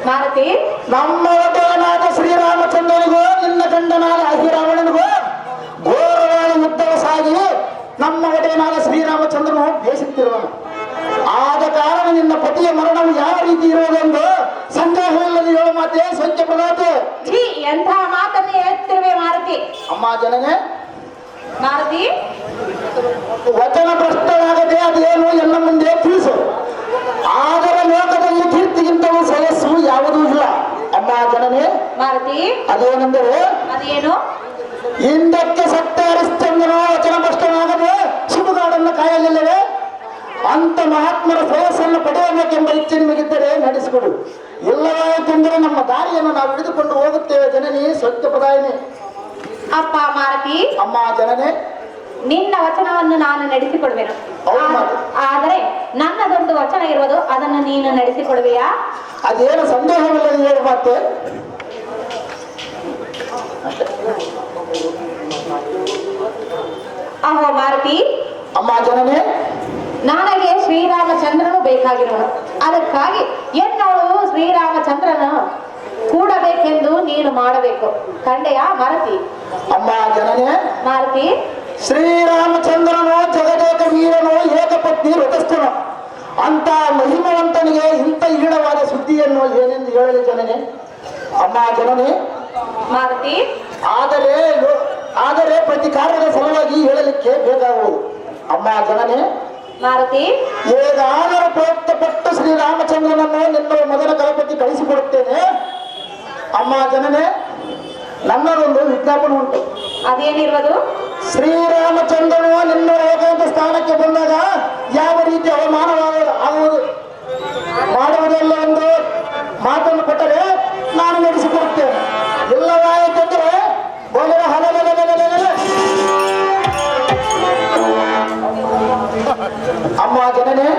ಮಾರುತಿ,
ನಮ್ಮ ಒಡೆಯನಾದ ಶ್ರೀರಾಮಚಂದ್ರನಿಗೂ ನಿನ್ನ ಗಂಡನಾದ ಅಹಿರಾವಣನಿಗೂ ಘೋರವಾದ ಯುದ್ಧವ ಸಾಗಿ ನಮ್ಮ ಒಡೆಯನಾದ ಶ್ರೀರಾಮಚಂದ್ರನು ಬೇಸುತ್ತಿರುವನು. ಆದ ಕಾರಣ ನಿನ್ನ ಪತಿಯ ಮರಣವು ಯಾವ ರೀತಿ ಇರುವುದೆಂದು ಸಂದೇಹವಿಲ್ಲದೆ ಹೇಳು ಮಾತೆ. ಸಂಖ್ಯೆ ಪ್ರದಾತೆ.
ಛೀ, ಎಂಥ ಮಾತನ್ನು ಹೇಳ್ತಿರುವೆ ಮಾರುತಿ.
ಅಮ್ಮ ಜನನೇ,
ಮಾರುತಿ,
ವಚನ ಭ್ರಷ್ಟವಾಗದೆ ಅದೇನು ಎಲ್ಲ ಮುಂದೆ ತಿಳಿಸು. ಆದರೆ ಲೋಕದಲ್ಲಿ ಕೀರ್ತಿಗಿಂತಲೂ ಸಯಸ್ಸು ಯಾವುದೂ ಇಲ್ಲ. ಅಮ್ಮ ಜನನೇ,
ಮಾರುತಿ,
ಅದೇನೆಂದರೆ
ಅದೇನು?
ಹಿಂದಕ್ಕೆ ಸತ್ಯ ಹರಿಶ್ಚಂದ್ರನು ವಚನ ಭ್ರಷ್ಟನಾಗದೆ ಸುಡುಗಾಡನ್ನು ಕಾಯಲಿಲ್ಲವೇ? ಅಂತ ಮಹಾತ್ಮರ ಶ್ರೇಯಸ್ಸನ್ನು ಪಡೆಯಬೇಕೆಂಬ ಇಚ್ಛೆ ನಿಮಗಿದ್ದರೆ ನಡೆಸಿಕೊಡು. ಇಲ್ಲವಾಯಿತೆಂದರೆ ನಮ್ಮ ದಾರಿಯನ್ನು ನಾವು ಹಿಡಿದುಕೊಂಡು ಹೋಗುತ್ತೇವೆ ಜನನಿ. ಸತ್ಯ ಪ್ರದಾಯಿನಿ.
ಅಪ್ಪ ಮಾರುತಿ,
ಅಮ್ಮ ಜನನೇ,
ನಿನ್ನ ವಚನವನ್ನು ನಾನು ನಡೆಸಿಕೊಡುವೆನು.
ಹೌದು ಮಾತು.
ಆದರೆ ನನ್ನದೊಂದು ವಚನ ಇರುವುದು, ಅದನ್ನು ನೀನು ನಡೆಸಿಕೊಡುವೆಯಾ?
ಅದೇನು ಸಂದೇಹವಿಲ್ಲದೆ ಹೇಳು ಮಾತೆ.
ಅಹೋ ಮಾರುತಿ,
ಅಮ್ಮ ಜನನೇ,
ನನಗೆ ಶ್ರೀರಾಮಚಂದ್ರನು ಬೇಕಾಗಿರುವನು. ಅದಕ್ಕಾಗಿ ಎನ್ನವಳು ಶ್ರೀರಾಮಚಂದ್ರನು ಕೂಡಬೇಕೆಂದು ನೀನು ಮಾಡಬೇಕು. ಕಂಡೆಯಾ ಮಾರುತಿ?
ಅಮ್ಮ ಜನನೇ,
ಮಾರುತಿ,
ಶ್ರೀರಾಮಚಂದ್ರನು ಜಗದೇಕ ವೀರನು, ಏಕಪತ್ನಿ ವ್ರತಸ್ಥನು. ಅಂತ ಮಹಿಮವಂತನಿಗೆ ಇಂಥ ಈಡವಾದ ಸುದ್ದಿಯನ್ನು ಏನೆಂದು ಹೇಳಲಿ ಜನನೇ. ಅಮ್ಮ ಜನನೇ,
ಮಾರುತಿ,
ಆದರೆ ಪ್ರತಿ ಕಾರ್ಯದ ಸಲುವಾಗಿ ಹೇಳಲಿಕ್ಕೆ ಬೇಕಾಗುವುದು. ಅಮ್ಮ ಜನನೇ,
ಮಾರುತಿ,
ಹೇಗಾದರೂ ಪ್ರಯತ್ನಪಟ್ಟು ಶ್ರೀರಾಮಚಂದ್ರನನ್ನು ನಿನ್ನ ಮೊದಲ ಕಲ್ಪಕ್ಕೆ ಕಳಿಸಿಕೊಡುತ್ತೇನೆ. ಅಮ್ಮ ಜನನೇ, ನನ್ನದೊಂದು ವಿಜ್ಞಾಪನೆ ಉಂಟು.
ಅದೇನಿರುವುದು?
ಶ್ರೀರಾಮಚಂದ್ರನು ನಿನ್ನ ಏಕಾಂತ ಸ್ಥಾನಕ್ಕೆ ಬಂದಾಗ ಯಾವ ರೀತಿ ಅವಮಾನವಾಗುವುದು ಮಾಡುವುದೆಲ್ಲ ಒಂದು ಮಾತನ್ನು ಕೊಟ್ಟರೆ ನಾನು ನಡೆಸಿಕೊಡುತ್ತೇನೆ. ಇಲ್ಲವಾಯಿತೆಂದರೆ ಬೋಲರ ಅಮ್ಮ ಜನನೇ,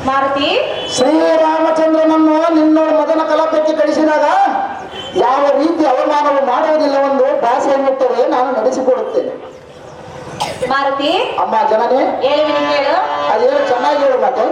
ಮಾರುತಿ,
ಶ್ರೀರಾಮಚಂದ್ರನನ್ನು ನಿನ್ನ ಮೊದಲ ಕಲಾಪಕ್ಕೆ ಕಳಿಸಿದಾಗ ಯಾವ ರೀತಿ ಅವಮಾನವು ಮಾಡುವುದಿಲ್ಲವೆಂದು ಭಾಷೆಯನ್ನಿಟ್ಟರೆ ನಾನು ನಡೆಸಿಕೊಡುತ್ತೇನೆ.
ಮಾರುತಿ,
ಅಮ್ಮ ಜನನೇ,
ಹೇಳುವೆನು ಕೇಳು.
ಅದೇನು ಚೆನ್ನಾಗಿ ಹೇಳು ಮಾತು.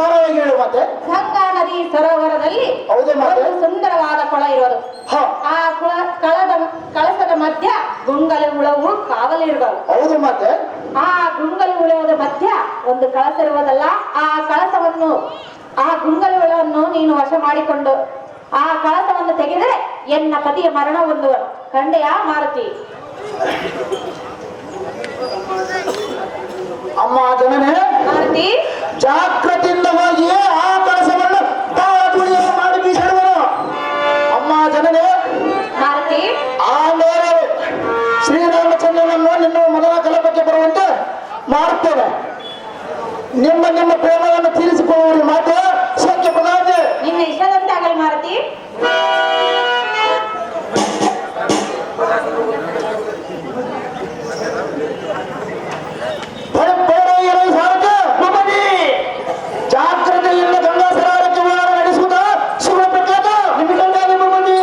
ವಿವರವಾಗಿ ಹೇಳು ಮತ್ತೆ.
ಗಂಗಾ ನದಿ ಸರೋವರದಲ್ಲಿ
ಹೌದು ಮಾತೆ.
ಒಂದು ಸುಂದರವಾದ ಕೊಳ ಇರೋದು.
ಹ
ಆ ಕಳಸದ ಮಧ್ಯ ಗುಂಗಲು ಹುಳವು ಕಾವಲಿರುವವು.
ಹೌದು ಮತ್ತೆ.
ಆ ಗುಂಗಲು ಹುಳದ ಮಧ್ಯ ಒಂದು ಕಳಸ ಇರುವುದಲ್ಲ. ಆ ಗುಂಗಲು ಹುಳವನ್ನು ನೀನು ವಶ ಮಾಡಿಕೊಂಡು ಆ ಕಳಸವನ್ನು ತೆಗೆದರೆ ಎನ್ನ ಪತಿಯ ಮರಣ ಹೊಂದುವನು. ಕಂಡೆಯಾ ಮಾರುತಿ?
ಅಮ್ಮ ಜನನೇ,
ಮಾರುತಿ,
ಜಾಗೃತಿಯಿಂದ ಹೋಗಿ ಆ ಕಳಸವನ್ನು ಮಾಡಿ ಬೀಸಿಡುವನು. ಅಮ್ಮ ಜನನೇ,
ಮಾರುತಿ,
ಆಮೇಲೆ ಶ್ರೀರಾಮಚಂದ್ರನನ್ನು ನಿನ್ನ ಮೊದಲ ಕಲಪಕ್ಕೆ ಬರುವಂತೆ ಮಾಡುತ್ತೇನೆ. ನಿಮ್ಮ ಪ್ರೇಮವನ್ನು ತೀರಿಸಿಕೊಳ್ಳುವ ಮಾತು ಸತ್ಯ ಪ್ರಧಾನ.
ನಿನ್ನ ಇಷ್ಟದಂತೆ ಆಗಲಿ ಮಾರುತಿ.
ಜಾಗ್ರತೆಯಿಂದ ಗಂಗಾ ಸರೋವರಕ್ಕೆ ವ್ಯವಹಾರ ನಡೆಸುವುದ ಶಿವಪ್ರಕಾಶ ನಿಮಗೆ ಬಂದಿ.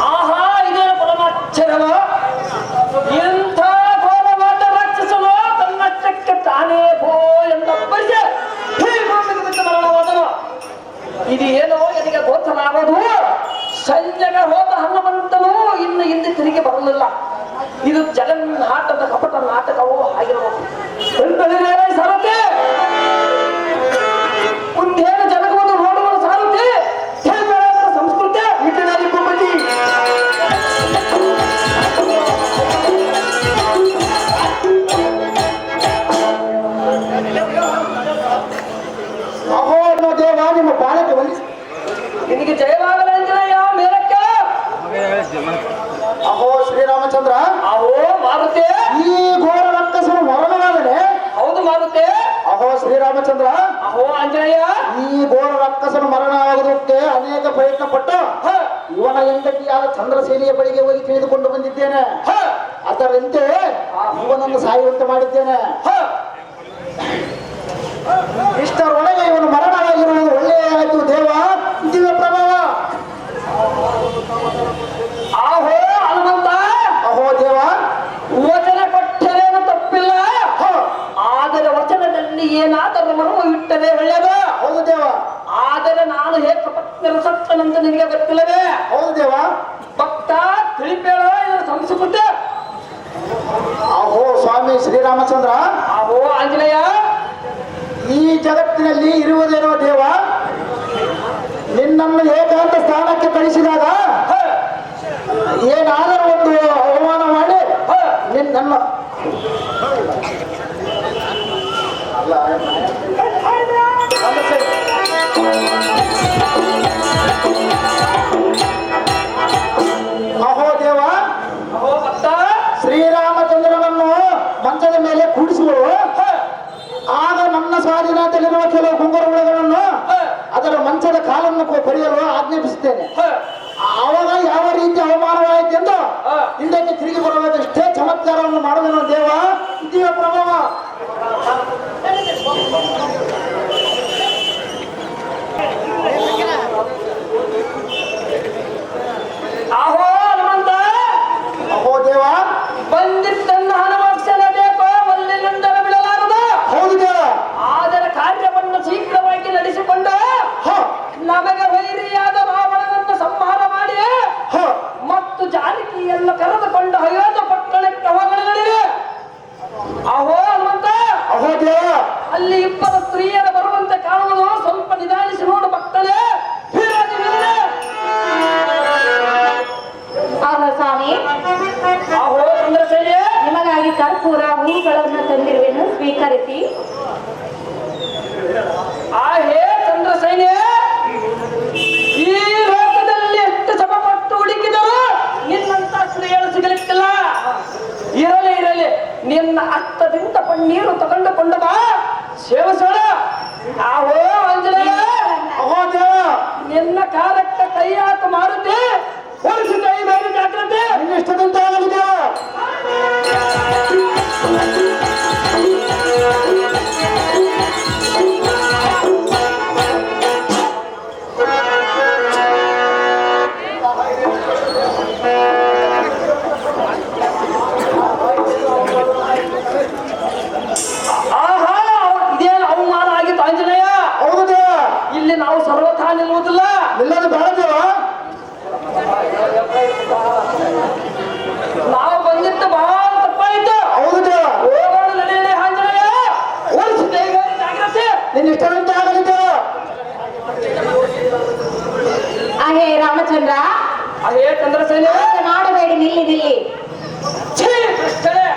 ಆಹಾ, ಇದೇನು ಪರಮಾಶ್ಚರ್ಯವ! ಎಂಥ ಘೋರವಾದ ರಾಕ್ಷಸನು ತನ್ನಷ್ಟಕ್ಕೆ ತಾನೇ ಭೋ ಎಂದ ಪರಿಚಯ ಬಿದ್ದು ಮರಣವಾದನು. ಇದು ಏನೋ ನನಗೆ ಗೋಚರಾಗೋದು. ಸಂಜೆಗೆ ಹೋದ ಹನುಮಂತನು ಇನ್ನು ಹಿಂದೆ ತಿರುಗಿ ಬರಲಿಲ್ಲ. ಇದು ಜಗನ್ನಾಟದ ಕಪಟ ನಾಟಕವೂ ಆಗಿರಬಹುದು. ಸಾರುತ್ತೆ ಮುಂದೇನು ಜಗವನ್ನು ನೋಡುವ ಸಾರುತ್ತೆ. ಸಂಸ್ಕೃತಿ ಇಟ್ಟಿನಲ್ಲಿ ಬುಬ್ಬಿ.
ಅಹೋ ಅನ್ನೋ ದೇವ ನಿಮ್ಮ ಬಾಳಕ್ಕೆ ಬಂದಿ.
ನಿನಗೆ ಜಯವಾಗಲ ಅಂಜನಯ್ಯ ಮೇಲಕ್ಕೆ.
ಅಹೋ ಶ್ರೀರಾಮಚಂದ್ರ,
ಅಹೋ ಮಾರುತಿ.
ಈ ಘೋರ ರಕ್ಕಸನು ಮರಣವಾದರೆ.
ಹೌದು ಮಾರುತಿ.
ಅಹೋ ಶ್ರೀರಾಮಚಂದ್ರ,
ಅಹೋ ಆಂಜನೇಯ.
ಈ ಘೋರ ರಕ್ಕಸನು ಮರಣ ಆಗುವುದಕ್ಕೆ ಅನೇಕ ಪ್ರಯತ್ನ ಪಟ್ಟು ಇವನ ಹೆಂಡತಿಯಾದ ಚಂದ್ರಸೇನೆಯ ಬಳಿಗೆ ಹೋಗಿ ತಿಳಿದುಕೊಂಡು ಬಂದಿದ್ದೇನೆ. ಅದರಂತೆ ಇವನನ್ನು ಸಾಯುವಂತೆ ಮಾಡಿದ್ದೇನೆ. ಇಷ್ಟರೊಳಗೆ ಇವನು ಮರಣವಾಗಿರುವುದು ಒಳ್ಳೆಯಾಯಿತು ದೇವ. ದಿವ್ಯ ಪ್ರಭಾವ.
ಆಹೋ ಹನುಮಂತ.
ಅಹೋ ದೇವ,
ವಚನ ಕೊಟ್ಟರೇನು ತಪ್ಪಿಲ್ಲ. ಆದರೆ ವಚನದಲ್ಲಿ ಏನಾದರೂ ಮರ್ಮ ಇಟ್ಟರೆ ಒಳ್ಳೆಯದು.
ಹೌದು ದೇವ.
ಆದರೆ ನಾನು ಏಕಪತ್ನಿರ ಸತ್ತನಂತ ನಿನಗೆ ಗೊತ್ತಿಲ್ಲವೇ?
ಹೌದು ದೇವ.
ಭಕ್ತ ತಿಳಿಪೇಳ ಇದರ ಸಂಸ್ಕೃತಿ.
ಅಹೋ ಸ್ವಾಮಿ ಶ್ರೀರಾಮಚಂದ್ರ,
ಅಹೋ ಆಂಜನೇಯ.
ಈ ಜಗತ್ತಿನಲ್ಲಿ ಇರುವುದೇನೋ ದೇವ, ನಿನ್ನನ್ನು ಏಕಾಂತ ಸ್ಥಾನಕ್ಕೆ ಕಳಿಸಿದಾಗ ಏನಾದರೂ ಒಂದು ಅವಮಾನ ಮಾಡಿ ನಿನ್ನನ್ನು ಅಲ್ಲ ಅಹೋ ದೇವ,
ಅಹೋ ಭಕ್ತ.
ಶ್ರೀರಾಮಚಂದ್ರನನ್ನು ಮಂಚದ ಮೇಲೆ ಕೂಡಿಸುವರು. ಆಗ ನನ್ನ ಸ್ವಾಧೀನದಲ್ಲಿರುವ ಕೆಲವು ಗುಂಗುರುಗಳನ್ನು ಅದರ ಮಂಚದ ಕಾಲನ್ನು ಪಡೆಯಲು ಆಜ್ಞಾಪಿಸುತ್ತೇನೆ. ಆವಾಗ ಯಾವ ರೀತಿ ಅವಮಾನವಾಯಿತು ಎಂದು ಹಿಂದಕ್ಕೆ ತಿರುಗಿ ಬರಬೇಕಷ್ಟೇ ಚಮತ್ಕಾರವನ್ನು ಮಾಡುವುದೇನೋ ದೇವ. ಇದೀಯ ಪ್ರಭಾವ.
ಅಹೋ ಹನುಮಂತ.
ಅಹೋ ದೇವ,
ಬಂದಿದ್ದನ್ನು ಹನುಮಕ್ಷಲೇಬೇಕು, ಒಲ್ಲಿನಿಂದಲ ಬಿಡಲಾರದು.
ಹೌದು ದೇವ.
ಆದರೆ ಕಾರ್ಯವನ್ನು ಶೀಘ್ರವಾಗಿ ನಡೆಸಿಕೊಂಡು ನಮಗೆ ವೈರಿಯಾದ ರಾವಣನನ್ನು ಸಂಹಾರ ಮಾಡಿ ಮತ್ತು ಜಾನಕಿಯನ್ನು ಕರೆದುಕೊಂಡು ಅಯೋಧ್ಯ ಪಟ್ಟಣಕ್ಕೆ ಹೋಗಲಿದೆ. ಅಹೋ ಹನುಮಂತ.
ಅಹೋ ದೇವ,
ಅಲ್ಲಿ ಇಬ್ಬರು ಸ್ತ್ರೀಯರು ಬರುವಂತೆ ಕಾಣುವುದು. ಸ್ವಲ್ಪ ನಿಧಾನಿಸಿ ನೋಡು ಭಕ್ತನೇ.
ಆಹೋ ಸ್ವಾಮಿ,
ಅಹೋ ಚಂದ್ರಸೇನೆ.
ನಿಮಗಾಗಿ ಕರ್ಪೂರ ಹೂಗಳನ್ನು ತಂದಿರುವೆನು, ಸ್ವೀಕರಿಸಿ.
ಹೇ ಚಂದ್ರಸೇನೆ, ಈ ಲೋಕದಲ್ಲಿ ಎಷ್ಟು ಶ್ರಮಪಟ್ಟು ಹುಡುಕಿದರು ನಿನ್ನಂತ ಸ್ತ್ರೀಯರು ಸಿಗಲಿಕ್ಕಿಲ್ಲ. ಇರಲಿ ನಿನ್ನ ಹಸ್ತದಿಂದ ಪನ್ನೀರು ತಗೊಂಡುಕೊಂಡು ಬಾ, ಸೇವಿಸೋಣ. ಅಹೋ ಆಂಜನೇಯ.
ಅಹೋ ದೇವ,
ನಿನ್ನ ಕಾಲಕ್ಕೆ ಕೈ ಹಾಕು ಮಾರುತಿ. ಹೊಲಿಸಿ ಕೈ ಮೇಲೆ ಜಾಗ್ರತೆ.
ನಿನ್ನಿಷ್ಟದಂತೆ ಆಗಲಿ ದೇವ. ನಿನ್ನ ಇಷ್ಟದಂತೆ ಆಗಲಿದ್ದು.
ಅಹೇ ರಾಮಚಂದ್ರ,
ಅದೇ ಚಂದ್ರಸೇನ
ಮಾಡಬೇಡಿ, ನಿಲ್ಲಿ ನಿಲ್ಲಿ.
ಛೀ ಕೃಷ್ಣನೇ,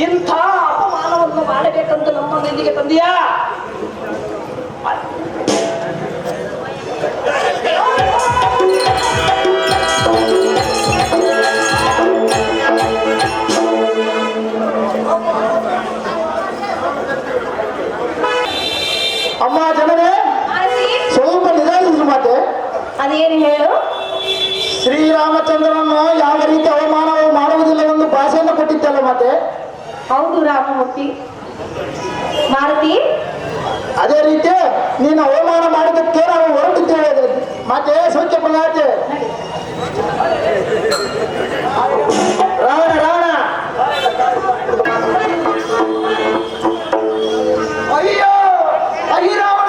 ಇಂಥ ಅಪಮಾನವನ್ನು ಮಾಡಬೇಕಂತ ನಮ್ಮನ್ನು ಇಲ್ಲಿಗೆ ತಂದೀಯಾ?
ಅಮ್ಮ ಜನರೇ, ಸ್ವಲ್ಪ ನಿಧಾನಿಸಿದ್ರು ಮಾತೆ.
ಅದೇನು ಹೇಳು.
ಶ್ರೀರಾಮಚಂದ್ರನನ್ನು ಯಾವ ರೀತಿ ಅವಮಾನವು ಮಾಡುವುದಿಲ್ಲ ಒಂದು ಭಾಷೆಯನ್ನು ಕೊಟ್ಟಿದ್ದಲ್ಲ ಮಾತೆ.
ಹೌದು ರಾಮಮೂರ್ತಿ. ಮಾರುತಿ,
ಅದೇ ರೀತಿ ನೀನು ಅವಮಾನ ಮಾಡಿದ್ದಕ್ಕೆ ನಾವು ಹೊರಟಿದ್ದೇವೆ ಮತ್ತೆ. ಸೌಖ್ಯ ಪದಾರ್ಥ ರಾವಣ ರಾವಣ
ಅಯ್ಯೋ ಅಹಿರಾವಣ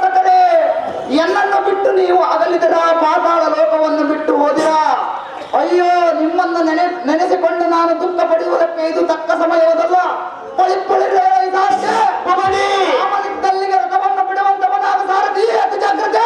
ಸಕರೆ, ಎನ್ನನ್ನು ಬಿಟ್ಟು ನೀವು ಅಗಲಿದರ ಪಾತಾಳ ಲೋಕವನ್ನು ಬಿಟ್ಟು ಹೋದಿರಾ. ಅಯ್ಯೋ, ನಿಮ್ಮನ್ನು ನೆನೆಸಿಕೊಂಡು ನಾನು ದುಃಖ ಪಡೆಯುವುದಕ್ಕೆ ಇದು ತಕ್ಕ ಸಮಯವದಲ್ಲ. ರಾಮನಿದ್ದಲ್ಲಿಗೆ ರಥವನ್ನು ಬಿಡುವಂತವನಾದ ಸಾರಥಿ, ಅತಿ ಜಾಗ್ರತೆ.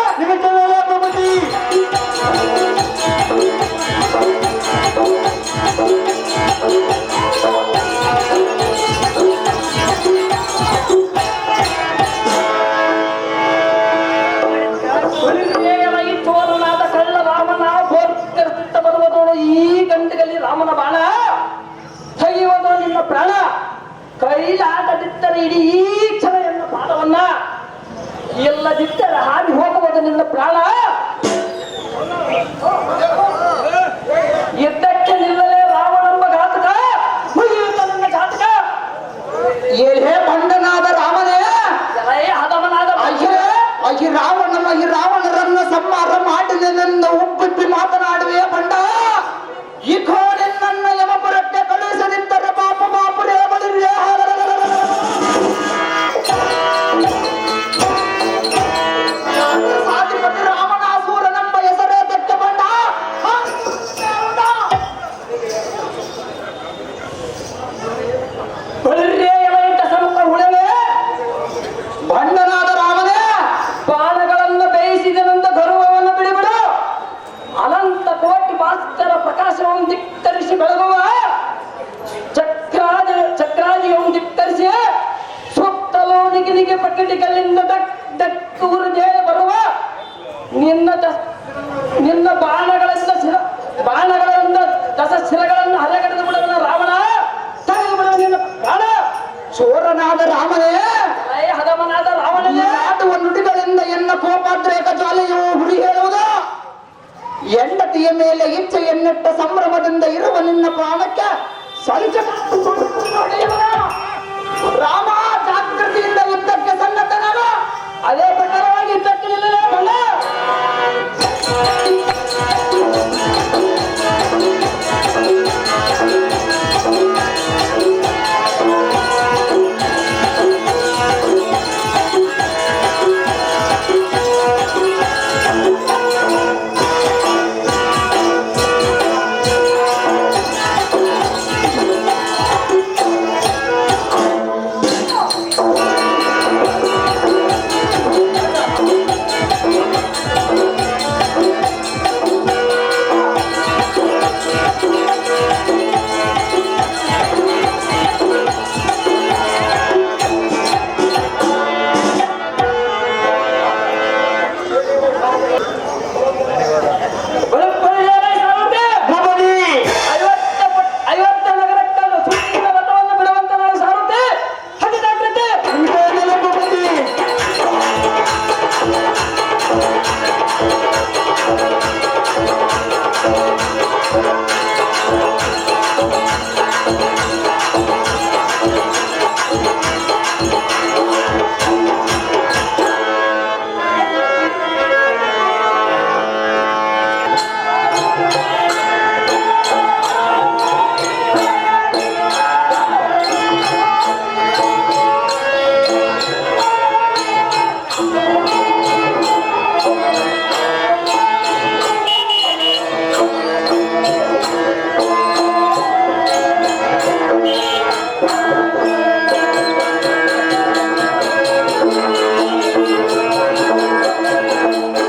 ಇಟ್ಟುವನಾದ ಕಳ್ಳ ರಾಮನ ಗೋರ್ಕರಿಸುತ್ತ ಬರುವುದೋಳು ಈ ಗಂಟೆಯಲ್ಲಿ ರಾಮನ ಬಾಣ ತೆಗೆಯುವುದು ನಿನ್ನ ಪ್ರಾಣ. ಕೈಲಾಗದಿದ್ದರೆ ಇಡೀ ಈ ಕ್ಷಣ ಎನ್ನ ಪಾದವನ್ನ, ಇಲ್ಲದಿದ್ದರೆ ಹಾರಿ ಹೋಗುವುದು ನಿನ್ನ ಪ್ರಾಣ. ಯುದ್ಧಕ್ಕೆ ನಿಲ್ಲಲೇ ರಾವಣೆಂಬ ಘಾತಕ, ಮುಗಿಯುತ್ತ ನನ್ನ ಘಾತಕ.
ಏನೇ ಬಂಡನಾದ ರಾಮನೇ,
ಹದಮನಾದ
ರಾವಣರನ್ನು ಸಂಹಾರ ಮಾಡಿದೆನೆಂದು ಉಬ್ಬಿಟ್ಟು ಮಾತನಾಡುವೆ ಬಂಡ. ಈ ನನ್ನ ಯಮಪುರಕ್ಕೆ ಕಳುಹಿಸದಿದ್ದರೆ ಬಾಪುರೇ ಬಳಿರೇ. ಸಾಧಿಪತಿ ರಾಮನಾಸೂರನೆಂಬ ಹೆಸರೇ ತೆಕ್ಕ ಬಂಡ. ಬಂಡನಾದ ರಾಮನೇ,
ಬಾಣಗಳನ್ನು ಬೇಯಿಸಿದನೆಂದ ಗರ್ವವನ್ನು ಬಿಡಿಬಿಡು. ಅನಂತ ಕೋಟಿ ಭಾಸ್ಕರ ಪ್ರಕಾಶವನ್ನು ಧಿಕ್ಕರಿಸಿ ಬೆಳಗುವ ಚಕ್ರಾದಿಯನ್ನು ಧಿಕ್ಕರಿಸಿ ಸುತ್ತಲೂ ನಿಗಿನಿಗೆ ಪಕಟಿಗಲ್ಲಿಂದ ಡಕ್ ಉರುಜೇರಿ ಬರುವ ನಿನ್ನ ಬಾಣಗಳಿಂದ ದಶ ಶಿರಗಳನ್ನು ಹರೆಗಡೆದು ಬಿಡುವ ರಾವಣ. ತೆಗೆದು ಬಿಡುವ ನಿನ್ನ ಪ್ರಾಣ.
ಚೋರನಾದ ರಾಮನೇ,
ಹದಮನಾದ ರಾವಣನೇ,
ಆಟುವ ನುಡಿಗಳಿಂದ ಎನ್ನ ಕೋಪಾದ್ರೇಕ ಜ್ವಾಲೆಯು ಹುಡಿ ಹೇಳುವುದು. ಹೆಂಡತಿಯ ಮೇಲೆ ಇಚ್ಛೆಯನ್ನಿಟ್ಟ ಸಂಭ್ರಮದಿಂದ ಇರುವ ನಿನ್ನ ಪ್ರಾಣಕ್ಕೆ ಸಂಚ